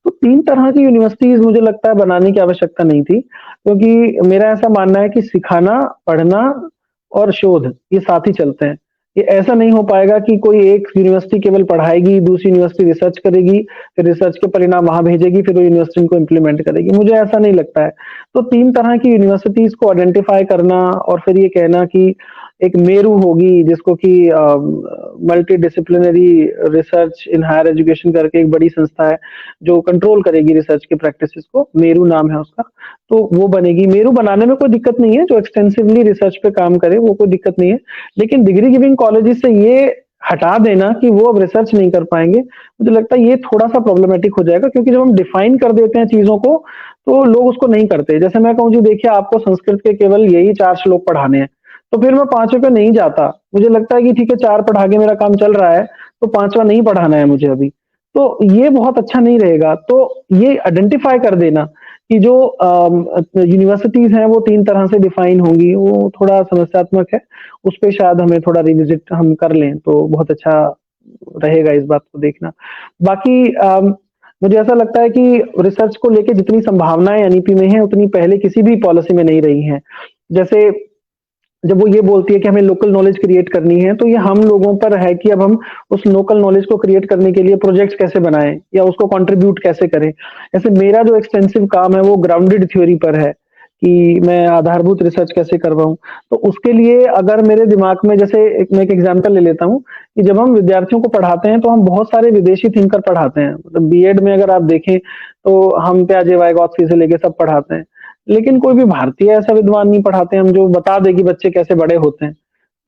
तो 3 तरह की यूनिवर्सिटीज मुझे लगता है बनाने की आवश्यकता नहीं थी, क्योंकि मेरा ऐसा मानना है कि सिखाना, पढ़ना और शोध ये साथ ही चलते हैं। ये ऐसा नहीं हो पाएगा कि कोई एक यूनिवर्सिटी केवल पढ़ाएगी, दूसरी यूनिवर्सिटी रिसर्च करेगी, फिर रिसर्च के परिणाम वहां भेजेगी, फिर वो यूनिवर्सिटी इनको इम्प्लीमेंट करेगी। मुझे ऐसा नहीं लगता है। तो 3 तरह की यूनिवर्सिटीज को आइडेंटिफाई करना और फिर ये कहना कि एक मेरू होगी जिसको कि multidisciplinary research in higher education करके एक बड़ी संस्था है जो कंट्रोल करेगी रिसर्च की प्रैक्टिसेस को, मेरू नाम है उसका। तो वो बनेगी। मेरू बनाने में कोई दिक्कत नहीं है, जो एक्सटेंसिवली रिसर्च पे काम करे वो कोई दिक्कत नहीं है। लेकिन डिग्री गिविंग कॉलेजेस से ये हटा देना कि वो अब रिसर्च नहीं कर पाएंगे, मुझे लगता है ये थोड़ा सा प्रॉब्लमेटिक हो जाएगा, क्योंकि जब हम डिफाइन कर देते हैं चीजों को तो लोग उसको नहीं करते। जैसे मैं कहूँ जी देखिए आपको संस्कृत के केवल यही 4 श्लोक पढ़ाने हैं, तो फिर मैं 5वें पे नहीं जाता। मुझे लगता है कि ठीक है 4 पढ़ा के मेरा काम चल रहा है, तो 5वां नहीं पढ़ाना है मुझे अभी। तो ये बहुत अच्छा नहीं रहेगा। तो ये आइडेंटिफाई कर देना कि जो यूनिवर्सिटीज हैं वो 3 तरह से डिफाइन होंगी, वो थोड़ा समस्यात्मक है। उस पे शायद हमें थोड़ा रिविजिट हम कर लें तो बहुत अच्छा रहेगा इस बात को देखना। बाकी मुझे ऐसा लगता है कि रिसर्च को लेके जितनी संभावनाएं एनईपी में हैं उतनी पहले किसी भी पॉलिसी में नहीं रही हैं। जैसे जब वो ये बोलती है कि हमें लोकल नॉलेज क्रिएट करनी है, तो ये हम लोगों पर है कि अब हम उस लोकल नॉलेज को क्रिएट करने के लिए प्रोजेक्ट्स कैसे बनाएं या उसको कंट्रीब्यूट कैसे करें। ऐसे मेरा जो एक्सटेंसिव काम है वो ग्राउंडेड थ्योरी पर है कि मैं आधारभूत रिसर्च कैसे करवाऊं। तो उसके लिए अगर मेरे दिमाग में, जैसे मैं एक एग्जांपल ले लेता हूं कि जब हम विद्यार्थियों को पढ़ाते हैं तो हम बहुत सारे विदेशी थिंकर पढ़ाते हैं। मतलब बीएड में अगर आप देखें तो हम प्याजे वाइगॉत्स्की से लेके सब पढ़ाते हैं, लेकिन कोई भी भारतीय ऐसा विद्वान नहीं पढ़ाते हम जो बता दे कि बच्चे कैसे बड़े होते हैं।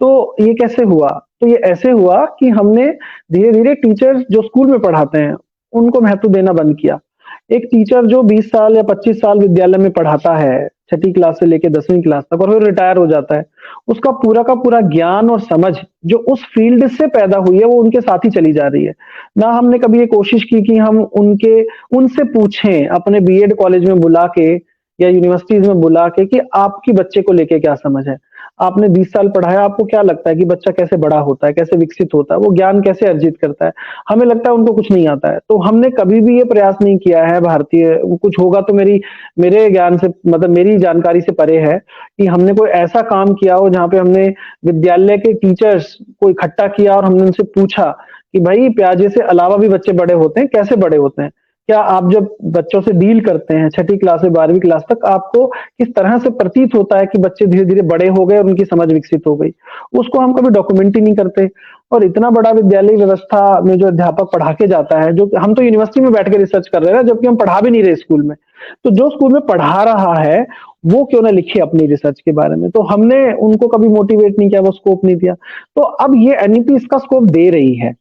तो ये कैसे हुआ? तो ये ऐसे हुआ कि हमने धीरे धीरे टीचर्स जो स्कूल में पढ़ाते हैं उनको महत्व देना बंद किया। एक टीचर जो 20 साल या 25 साल विद्यालय में पढ़ाता है, छठी क्लास से लेके 10वीं क्लास तक और फिर रिटायर हो जाता है, उसका पूरा का पूरा ज्ञान और समझ जो उस फील्ड से पैदा हुई है, वो उनके साथ ही चली जा रही है। ना हमने कभी ये कोशिश की कि हम उनसे पूछें अपने बीएड कॉलेज में बुला के या यूनिवर्सिटीज़ में बुला के कि आपकी बच्चे को लेके क्या समझ है? आपने 20 साल पढ़ाया, आपको क्या लगता है कि बच्चा कैसे बड़ा होता है, कैसे विकसित होता है, वो ज्ञान कैसे अर्जित करता है? हमें लगता है उनको कुछ नहीं आता है। तो हमने कभी भी ये प्रयास नहीं किया है भारतीय कुछ होगा तो मेरे ज्ञान से मतलब मेरी जानकारी से परे है कि हमने कोई ऐसा काम किया हो जहाँ पे हमने विद्यालय के टीचर्स को इकट्ठा किया और हमने उनसे पूछा कि भाई प्याजे से अलावा भी बच्चे बड़े होते हैं, कैसे बड़े होते हैं? क्या आप जब बच्चों से डील करते हैं छठी क्लास से 12वीं क्लास तक आपको किस तरह से प्रतीत होता है कि बच्चे धीरे-धीरे बड़े हो गए और उनकी समझ विकसित हो गई? उसको हम कभी डॉक्यूमेंट ही नहीं करते और इतना बड़ा विद्यालय व्यवस्था में जो अध्यापक पढ़ा के जाता है, जो हम तो यूनिवर्सिटी में बैठ के रिसर्च कर रहे हैं जबकि हम पढ़ा भी नहीं रहे स्कूल में। तो जो स्कूल में पढ़ा रहा है, वो क्यों ना लिखे अपनी रिसर्च के बारे में? तो हमने उनको कभी मोटिवेट नहीं किया, वो स्कोप नहीं दिया। तो अब ये एनईपी इसका स्कोप दे रही है।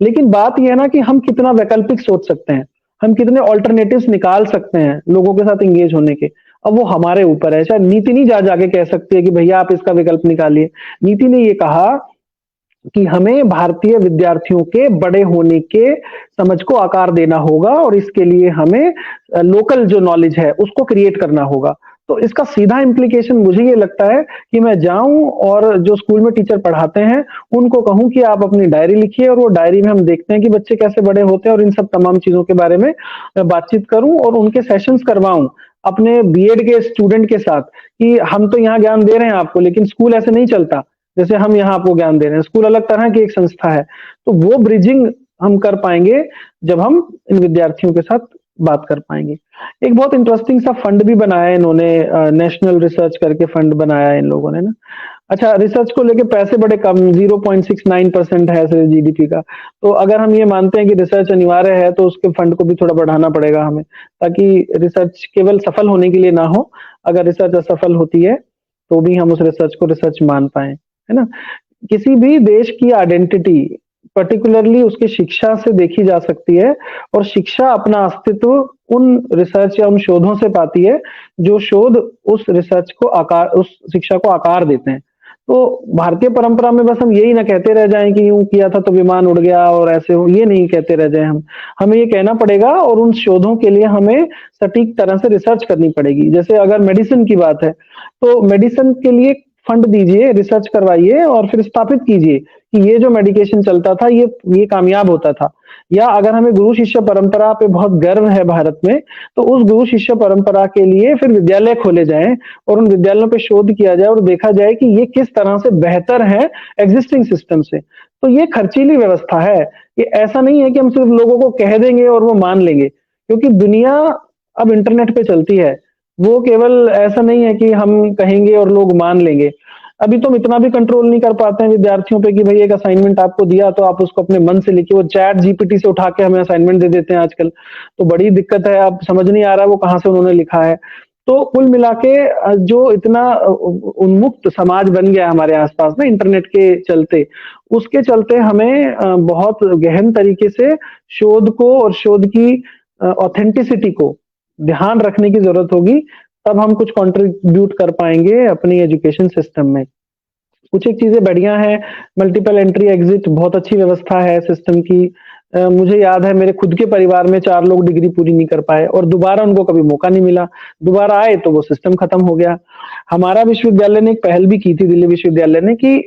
लेकिन बात ये है ना कि हम कितना वैकल्पिक सोच सकते हैं, हम कितने अल्टरनेटिव्स निकाल सकते हैं लोगों के साथ एंगेज होने के। अब वो हमारे ऊपर है। शायद नीति नहीं जा जाके कह सकती है कि भैया आप इसका विकल्प निकालिए। नीति ने ये कहा कि हमें भारतीय विद्यार्थियों के बड़े होने के समझ को आकार देना होगा और इसके लिए हमें लोकल जो नॉलेज है उसको क्रिएट करना होगा। तो इसका सीधा इम्प्लीकेशन मुझे ये लगता है कि मैं जाऊं और जो स्कूल में टीचर पढ़ाते हैं उनको कहूं कि आप अपनी डायरी लिखिए और वो डायरी में हम देखते हैं कि बच्चे कैसे बड़े होते हैं और इन सब तमाम चीजों के बारे में बातचीत करूं और उनके सेशंस करवाऊं अपने बीएड के स्टूडेंट के साथ कि हम तो यहाँ ज्ञान दे रहे हैं आपको लेकिन स्कूल ऐसे नहीं चलता जैसे हम यहाँ आपको ज्ञान दे रहे हैं। स्कूल अलग तरह की एक संस्था है। तो वो ब्रिजिंग हम कर पाएंगे जब हम इन विद्यार्थियों के साथ बात कर पाएंगे। एक बहुत इंटरेस्टिंग सा फंड भी बनाया है इन्होंने, नेशनल रिसर्च करके फंड बनाया है इन लोगों ने ना। अच्छा, रिसर्च को लेके पैसे बड़े कम 0.69% है सिर्फ जीडीपी का। तो अगर हम ये मानते हैं कि रिसर्च अनिवार्य है तो उसके फंड को भी थोड़ा बढ़ाना पड़ेगा हमें, ताकि रिसर्च केवल सफल होने के लिए ना हो। अगर रिसर्च असफल होती है तो भी हम उस रिसर्च को रिसर्च मान पाए, है ना? किसी भी देश की आइडेंटिटी पर्टिकुलरली उसकी शिक्षा से देखी जा सकती है और शिक्षा अपना अस्तित्व उन रिसर्च या उन शोधों से पाती है जो शोध उस रिसर्च को उस शिक्षा को आकार देते हैं। तो भारतीय परंपरा में बस हम यही ना कहते रह जाएं कि यूं किया था तो विमान उड़ गया और ऐसे हो, ये नहीं कहते रह जाएं हम। हमें ये कहना पड़ेगा और उन शोधों के लिए हमें सटीक तरह से रिसर्च करनी पड़ेगी। जैसे अगर मेडिसिन की बात है तो मेडिसिन के लिए फंड दीजिए, रिसर्च करवाइए और फिर स्थापित कीजिए कि ये जो मेडिकेशन चलता था ये कामयाब होता था। या अगर हमें गुरु शिष्य परंपरा पे बहुत गर्व है भारत में, तो उस गुरु शिष्य परंपरा के लिए फिर विद्यालय खोले जाएं और उन विद्यालयों पे शोध किया जाए और देखा जाए कि ये किस तरह से बेहतर है एग्जिस्टिंग सिस्टम से। तो ये खर्चीली व्यवस्था है। ये ऐसा नहीं है कि हम सिर्फ लोगों को कह देंगे और वो मान लेंगे, क्योंकि दुनिया अब इंटरनेट पे चलती है। वो केवल ऐसा नहीं है कि हम कहेंगे और लोग मान लेंगे। अभी तो हम इतना भी कंट्रोल नहीं कर पाते हैं विद्यार्थियों पे कि भाई एक असाइनमेंट आपको दिया तो आप उसको अपने मन से लिखिए। वो चैट जीपीटी से उठा के हमें असाइनमेंट दे देते हैं आजकल। तो बड़ी दिक्कत है, अब समझ नहीं आ रहा है वो कहाँ से उन्होंने लिखा है। तो कुल मिला के जो इतना उन्मुक्त समाज बन गया हमारे आसपास ना इंटरनेट के चलते, उसके चलते हमें बहुत गहन तरीके से शोध को और शोध की ऑथेंटिसिटी को ध्यान रखने की जरूरत होगी। तब हम कुछ कंट्रीब्यूट कर पाएंगे अपनी एजुकेशन सिस्टम में। कुछ एक चीजें बढ़िया हैं, मल्टीपल एंट्री एग्जिट बहुत अच्छी व्यवस्था है सिस्टम की। मुझे याद है मेरे खुद के परिवार में 4 लोग डिग्री पूरी नहीं कर पाए और दोबारा उनको कभी मौका नहीं मिला। दोबारा आए तो वो सिस्टम खत्म हो गया। हमारा विश्वविद्यालय ने एक पहल भी की थी, दिल्ली विश्वविद्यालय ने, कि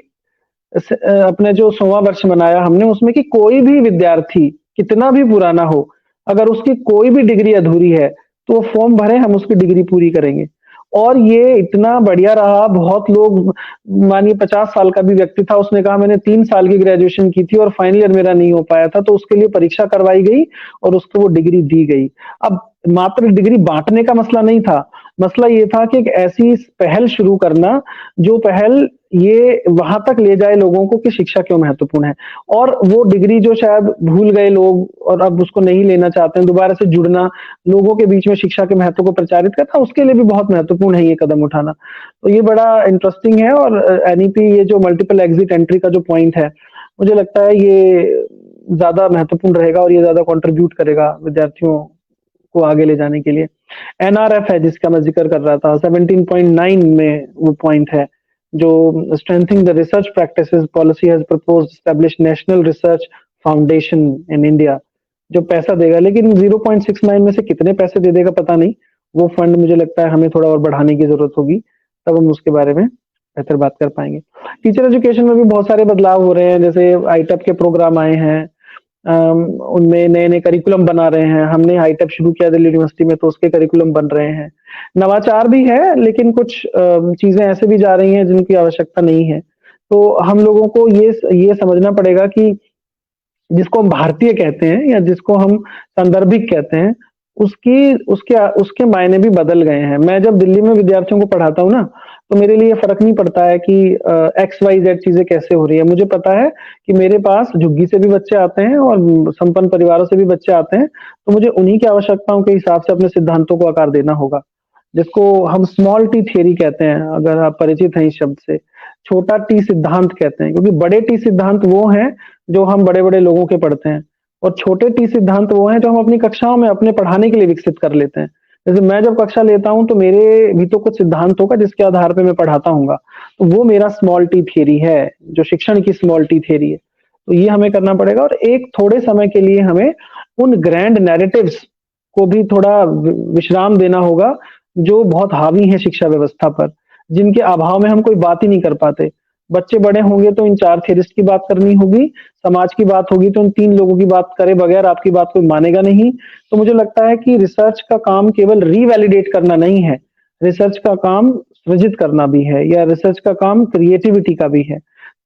अपने जो 100वां वर्ष मनाया हमने उसमें कि कोई भी विद्यार्थी कितना भी पुराना हो, अगर उसकी कोई भी डिग्री अधूरी है तो वो फॉर्म भरे, हम उसकी डिग्री पूरी करेंगे। और ये इतना बढ़िया रहा। बहुत लोग, मानिए 50 साल का भी व्यक्ति था, उसने कहा मैंने 3 साल की ग्रेजुएशन की थी और फाइनल ईयर मेरा नहीं हो पाया था, तो उसके लिए परीक्षा करवाई गई और उसको वो डिग्री दी गई। अब मात्र डिग्री बांटने का मसला नहीं था, मसला ये था कि एक ऐसी पहल शुरू करना जो पहल ये वहां तक ले जाए लोगों को कि शिक्षा क्यों महत्वपूर्ण है। और वो डिग्री जो शायद भूल गए लोग और अब उसको नहीं लेना चाहते हैं, दोबारा से जुड़ना, लोगों के बीच में शिक्षा के महत्व को प्रचारित करना, उसके लिए भी बहुत महत्वपूर्ण है ये कदम उठाना। तो ये बड़ा इंटरेस्टिंग है। और एनईपी ये जो मल्टीपल एग्जिट एंट्री का जो पॉइंट है, मुझे लगता है ये ज्यादा महत्वपूर्ण रहेगा और ये ज्यादा कंट्रीब्यूट करेगा विद्यार्थियों को आगे ले जाने के लिए। एनआरएफ है जिसका मैं ज़िक्र कर रहा था, 17.9 में वो पॉइंट है, जो strengthening the research practices policy has proposed establish national research foundation in India, जो पैसा देगा, लेकिन 0.69 में से कितने पैसे दे देगा पता नहीं। वो फंड मुझे लगता है हमें थोड़ा और बढ़ाने की ज़रूरत होगी, तब हम उसके बारे में बेहतर बात कर पाएँगे। टीचर एजुकेशन में भी बहुत सारे बदलाव हो रहे हैं, जैसे आईटेप के प्रोग्राम आए हैं, उनमें नए-नए करिकुलम बना रहे हैं। हमने आईटेप शुरू किया दिल्ली यूनिवर्सिटी में, तो उसके करिकुलम बन रहे हैं। नवाचार भी है, लेकिन कुछ चीज़ें ऐसे भी जा रही हैं जिनकी आवश्यकता नहीं है। तो हम लोगों को ये समझना पड़ेगा कि जिसको हम भारतीय कहते हैं या जिसको हम संदर्भिक कहते हैं, उसकी उसके उसके मायने भी बदल गए हैं। मैं जब दिल्ली में विद्यार्थियों को पढ़ाता हूँ ना, तो मेरे लिए फ़र्क नहीं पड़ता है कि एक्स, वाई, ज़ेड चीज़ें कैसे हो रही है। मुझे पता है कि मेरे पास झुग्गी से भी बच्चे आते हैं और संपन्न परिवारों से भी बच्चे आते हैं, तो मुझे उन्हीं की आवश्यकताओं के हिसाब से अपने सिद्धांतों को आकार देना होगा। जिसको हम स्मॉल टी थ्योरी कहते हैं, अगर आप परिचित हैं इस शब्द से। छोटा टी सिद्धांत कहते हैं, क्योंकि बड़े टी सिद्धांत वो हैं जो हम बड़े-बड़े लोगों के पढ़ते हैं, और छोटे टी सिद्धांत वो हैं जो हम अपनी कक्षाओं में अपने पढ़ाने के लिए विकसित कर लेते हैं। जैसे मैं जब कक्षा लेता हूँ तो मेरे भी तो कुछ सिद्धांत होगा जिसके आधार पे मैं पढ़ाता हूँगा। तो वो मेरा स्मॉल टी थ्योरी है, जो शिक्षण की स्मॉल टी थ्योरी है। तो ये हमें करना पड़ेगा, और एक थोड़े समय के लिए हमें उन ग्रैंड नैरेटिव्स को भी थोड़ा विश्राम देना होगा, जो बहुत हावी हैं शिक्षा व्यवस्था पर, जिनके अभाव में हम कोई बात ही नहीं कर पाते। बच्चे बड़े होंगे तो इन 4 थेरिस्ट की बात करनी होगी, समाज की बात होगी तो इन 3 लोगों की बात करे बगैर आपकी बात कोई मानेगा नहीं। तो मुझे लगता है कि रिसर्च का काम केवल रीवैलिडेट करना नहीं है, रिसर्च का काम सृजित करना भी है, या रिसर्च का काम क्रिएटिविटी का भी है।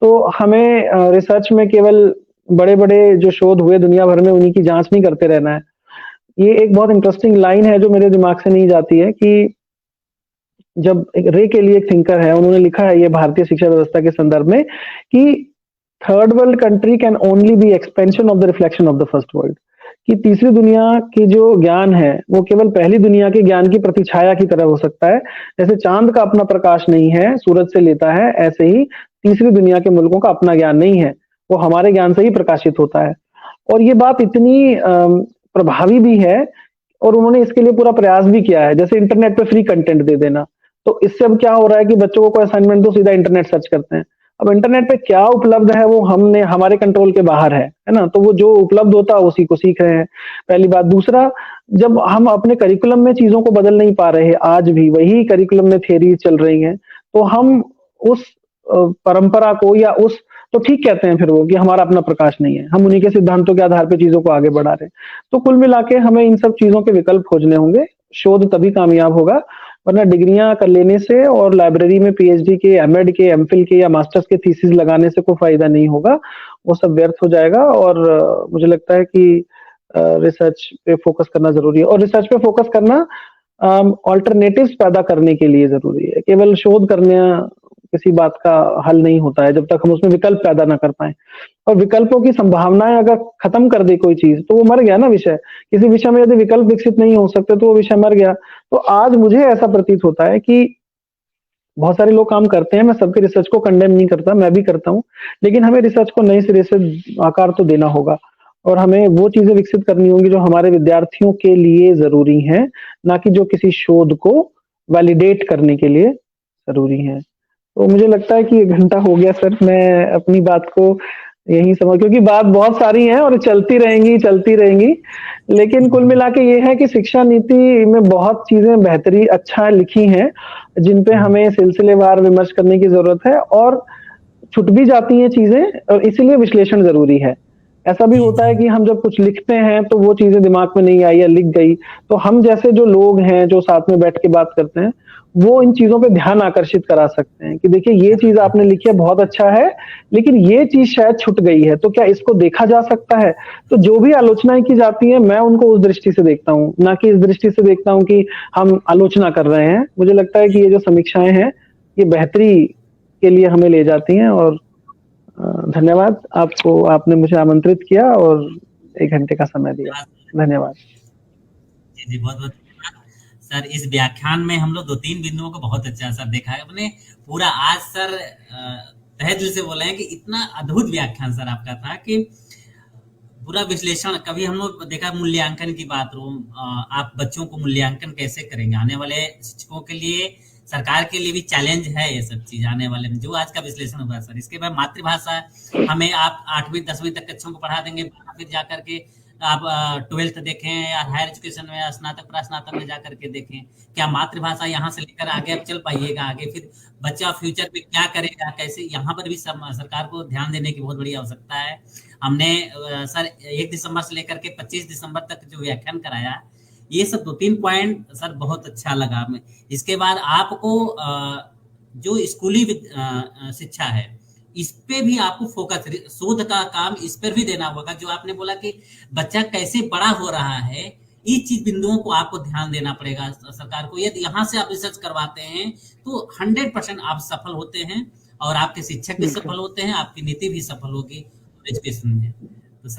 तो हमें रिसर्च में केवल बड़े-बड़े जो शोध हुए दुनिया भर में उन्हीं की जाँच नहीं करते रहना है। ये एक बहुत इंटरेस्टिंग लाइन है जो मेरे दिमाग से नहीं जाती है कि जब एक रे के लिए एक थिंकर है, उन्होंने लिखा है ये भारतीय शिक्षा व्यवस्था के संदर्भ में कि third world country can only be expansion of the reflection of the first world, कि तीसरी दुनिया की जो ज्ञान है वो केवल पहली दुनिया के ज्ञान की प्रतिछाया की तरह हो सकता है। जैसे चांद का अपना प्रकाश नहीं है, सूरज से लेता है, ऐसे ही तीसरी दुनिया के मुल्कों का अपना ज्ञान नहीं है, वो हमारे ज्ञान से ही प्रकाशित होता है। और ये बात इतनी प्रभावी भी है, और उन्होंने इसके लिए पूरा प्रयास भी किया है, जैसे इंटरनेट पे फ्री कंटेंट दे देना। तो इससे अब क्या हो रहा है कि बच्चों को कोई असाइनमेंट दो, सीधा इंटरनेट सर्च करते हैं। अब इंटरनेट पे क्या उपलब्ध है वो हमारे कंट्रोल के बाहर है ना? तो वो जो उपलब्ध होता है उसी को सीख रहे हैं, पहली बात। दूसरा, जब हम अपने करिकुलम में चीज़ों को बदल नहीं पा रहे, आज भी वही करिकुलम में थ्योरी चल रही हैं, तो हम उस परंपरा को या उस तो ठीक कहते हैं फिर वो कि हमारा अपना प्रकाश नहीं है, हम उन्हीं के सिद्धांतों के आधार पे चीज़ों को आगे बढ़ा रहे हैं। तो कुल मिला के हमें इन सब चीज़ों के विकल्प खोजने होंगे, शोध तभी कामयाब होगा, वरना डिग्रियां कर लेने से और लाइब्रेरी में पीएचडी के, एमएड के, एमफिल के या मास्टर्स के थीसिस लगाने से कोई फायदा नहीं होगा, वो सब व्यर्थ हो जाएगा। और मुझे लगता है कि रिसर्च पे फोकस करना जरूरी है, और रिसर्च पे फोकस करना ऑल्टरनेटिव्स पैदा करने के लिए जरूरी है। केवल शोध करना किसी बात का हल नहीं होता है जब तक हम उसमें विकल्प पैदा ना कर पाए, और विकल्पों की संभावनाएं अगर खत्म कर दे कोई चीज तो वो मर गया ना विषय। किसी विषय में यदि विकल्प विकसित नहीं हो सकते तो वो विषय मर गया। तो आज मुझे ऐसा प्रतीत होता है कि बहुत सारे लोग काम करते हैं, मैं सबके रिसर्च को कंडेम नहीं करता, मैं भी करता हूँ, लेकिन हमें रिसर्च को नए सिरे से आकार तो देना होगा, और हमें वो चीजें विकसित करनी होंगी जो हमारे विद्यार्थियों के लिए जरूरी हैं, ना कि जो किसी शोध को वैलिडेट करने के लिए जरूरी हैं। तो मुझे लगता है कि 1 घंटा हो गया सर, मैं अपनी बात को यही समझ, क्योंकि बात बहुत सारी है और चलती रहेंगी। लेकिन कुल मिला के ये है कि शिक्षा नीति में बहुत चीजें बेहतरी अच्छा लिखी हैं, जिन पे हमें सिलसिलेवार विमर्श करने की जरूरत है, और छूट भी जाती हैं चीजें, और इसीलिए विश्लेषण जरूरी है। ऐसा भी जी, होता जी। है कि हम जब कुछ लिखते हैं तो वो चीजें दिमाग में नहीं आई या लिख गई, तो हम जैसे जो लोग हैं जो साथ में बैठ के बात करते हैं, वो इन चीजों पे ध्यान आकर्षित करा सकते हैं कि देखिए ये चीज आपने लिखी है, बहुत अच्छा है, लेकिन ये चीज शायद छूट गई है, तो क्या इसको देखा जा सकता है? तो जो भी आलोचनाएं की जाती है, मैं उनको उस दृष्टि से देखता हूँ, ना कि इस दृष्टि से देखता हूँ कि हम आलोचना कर रहे हैं। मुझे लगता है कि ये जो समीक्षाएं हैं, ये बेहतरी के लिए हमें ले जाती हैं। और धन्यवाद आपको, आपने मुझे आमंत्रित किया और 1 घंटे का समय दिया। हाँ, धन्यवाद। जी, जी, बहुत-बहुत धन्यवाद। सर, इस व्याख्यान में हम लोग 2-3 बिंदुओं को बहुत अच्छा सर देखा है आपने। पूरा आज सर तहे दिल से बोले हैं कि इतना अद्भुत व्याख्यान सर आपका था कि पूरा विश्लेषण कभी हम लोग देखा मूल्यांकन की बात हो, आप बच्चों को मूल्यांकन कैसे करेंगे? आने वाले शिक्षकों के लिए, सरकार के लिए भी चैलेंज है ये सब चीज आने वाले में, जो आज का विश्लेषण हुआ सर। इसके बाद मातृभाषा, हमें आप 8वीं 10वीं तक बच्चों को पढ़ा देंगे, फिर जाकर के आप 12th देखें या हायर एजुकेशन में या स्नातक प्रस्नातक में जाकर के देखें, क्या मातृभाषा यहाँ से लेकर आगे आप चल पाइएगा? आगे फिर बच्चा फ्यूचर में क्या करेगा, कैसे, यहाँ पर भी सरकार को ध्यान देने की बहुत बड़ी आवश्यकता है। हमने सर 1 दिसंबर से लेकर के 25 दिसंबर तक जो व्याख्यान कराया, ये सब 2-3 पॉइंट सर बहुत अच्छा लगा हमें। इसके बाद आपको जो स्कूली शिक्षा है, इस पे भी आपको फोकस, शोध का काम इस पर भी देना होगा। जो आपने बोला कि बच्चा कैसे बड़ा हो रहा है, इस चीज बिंदुओं को आपको ध्यान देना पड़ेगा सरकार को। यदि यहाँ से आप रिसर्च करवाते हैं तो 100% आप सफल होते हैं, और आपके शिक्षक भी सफल होते हैं, आपकी नीति भी सफल होगी एजुकेशन में।